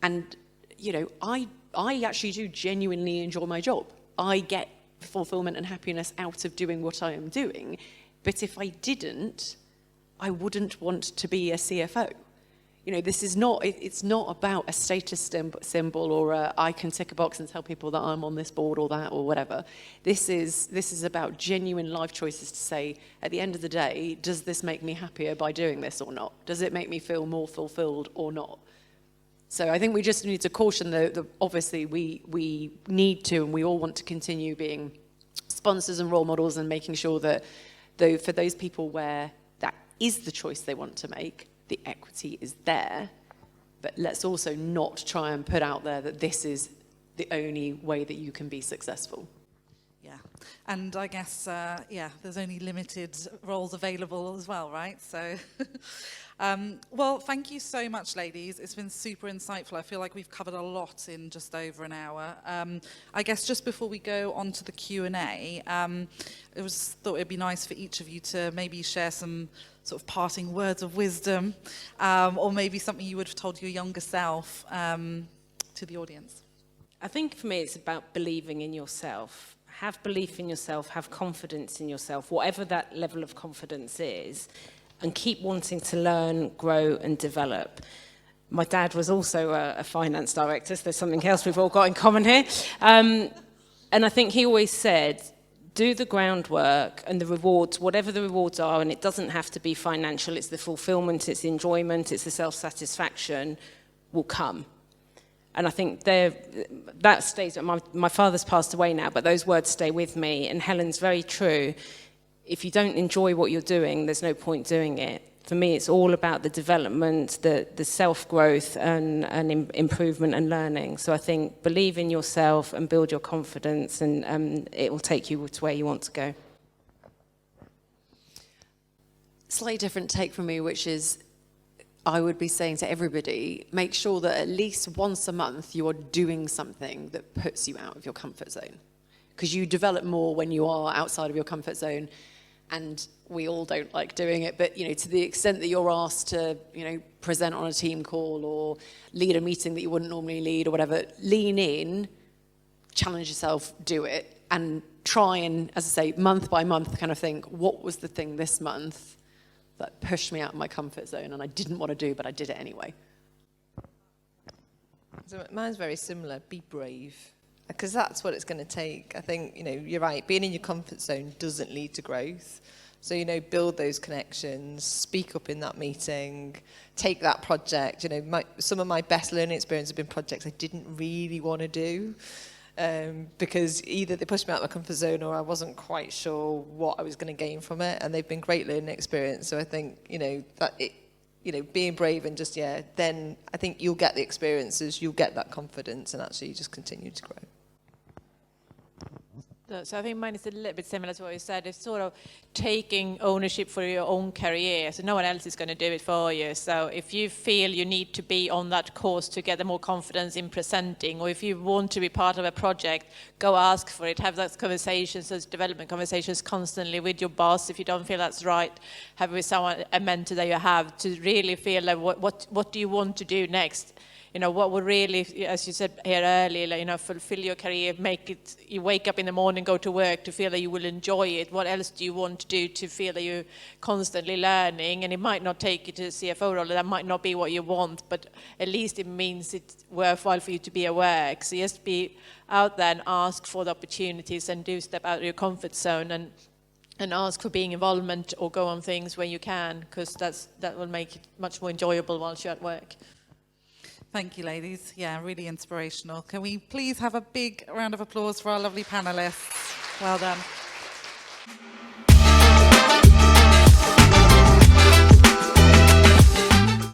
Speaker 3: And, you know, I actually do genuinely enjoy my job. I get fulfillment and happiness out of doing what I am doing. But if I didn't, I wouldn't want to be a CFO. You know, this is not, it's not about a status symbol or I can tick a box and tell people that I'm on this board or that or whatever. This is about genuine life choices to say, at the end of the day, does this make me happier by doing this or not? Does it make me feel more fulfilled or not? So I think we just need to caution obviously we need to, and we all want to continue being sponsors and role models, and making sure that for those people where that is the choice they want to make, the equity is there. But let's also not try and put out there that this is the only way that you can be successful.
Speaker 1: Yeah, and I guess, there's only limited roles available as well, right? So, well, thank you so much, ladies. It's been super insightful. I feel like we've covered a lot in just over an hour. I guess just before we go on to the Q&A, I thought it'd be nice for each of you to maybe share some sort of parting words of wisdom, or maybe something you would have told your younger self to the audience.
Speaker 2: I think for me it's about believing in yourself. Have belief in yourself, have confidence in yourself, whatever that level of confidence is, and keep wanting to learn, grow and develop. My dad was also a finance director, so there's something else we've all got in common here. And I think he always said, do the groundwork, and the rewards, whatever the rewards are, and it doesn't have to be financial, it's the fulfillment, it's the enjoyment, it's the self-satisfaction, will come. And I think that stays, my father's passed away now, but those words stay with me, and Helen's very true. If you don't enjoy what you're doing, there's no point doing it. For me, it's all about the development, the self-growth and improvement and learning. So I think believe in yourself and build your confidence, and it will take you to where you want to go.
Speaker 3: Slightly different take from me, which is I would be saying to everybody, make sure that at least once a month you are doing something that puts you out of your comfort zone. Because you develop more when you are outside of your comfort zone. And we all don't like doing it, but to the extent that you're asked to, present on a team call or lead a meeting that you wouldn't normally lead or whatever, lean in, challenge yourself, do it, and try and, as I say, month by month, kind of think, what was the thing this month that pushed me out of my comfort zone and I didn't want to do, but I did it anyway.
Speaker 4: So mine's very similar. Be brave. Because that's what it's going to take. I think, you're right. Being in your comfort zone doesn't lead to growth. So, build those connections, speak up in that meeting, take that project. Some of my best learning experience have been projects I didn't really want to do because either they pushed me out of my comfort zone or I wasn't quite sure what I was going to gain from it. And they've been great learning experience. So I think, being brave and just, then I think you'll get the experiences, you'll get that confidence and actually just continue to grow.
Speaker 5: So I think mine is a little bit similar to what you said. It's sort of taking ownership for your own career. So no one else is going to do it for you. So if you feel you need to be on that course to get more confidence in presenting, or if you want to be part of a project, go ask for it. Have those conversations, those development conversations constantly with your boss. If you don't feel that's right, have with someone, a mentor that you have, to really feel like what do you want to do next? What would really, as you said here earlier, fulfill your career, make it, you wake up in the morning, go to work to feel that you will enjoy it. What else do you want to do to feel that you're constantly learning? And it might not take you to the CFO role, that might not be what you want, but at least it means it's worthwhile for you to be aware. So just be out there and ask for the opportunities and do step out of your comfort zone and ask for being involvement or go on things when you can, because that will make it much more enjoyable whilst you're at work.
Speaker 1: Thank you, ladies. Yeah, really inspirational. Can we please have a big round of applause for our lovely panelists? Well done.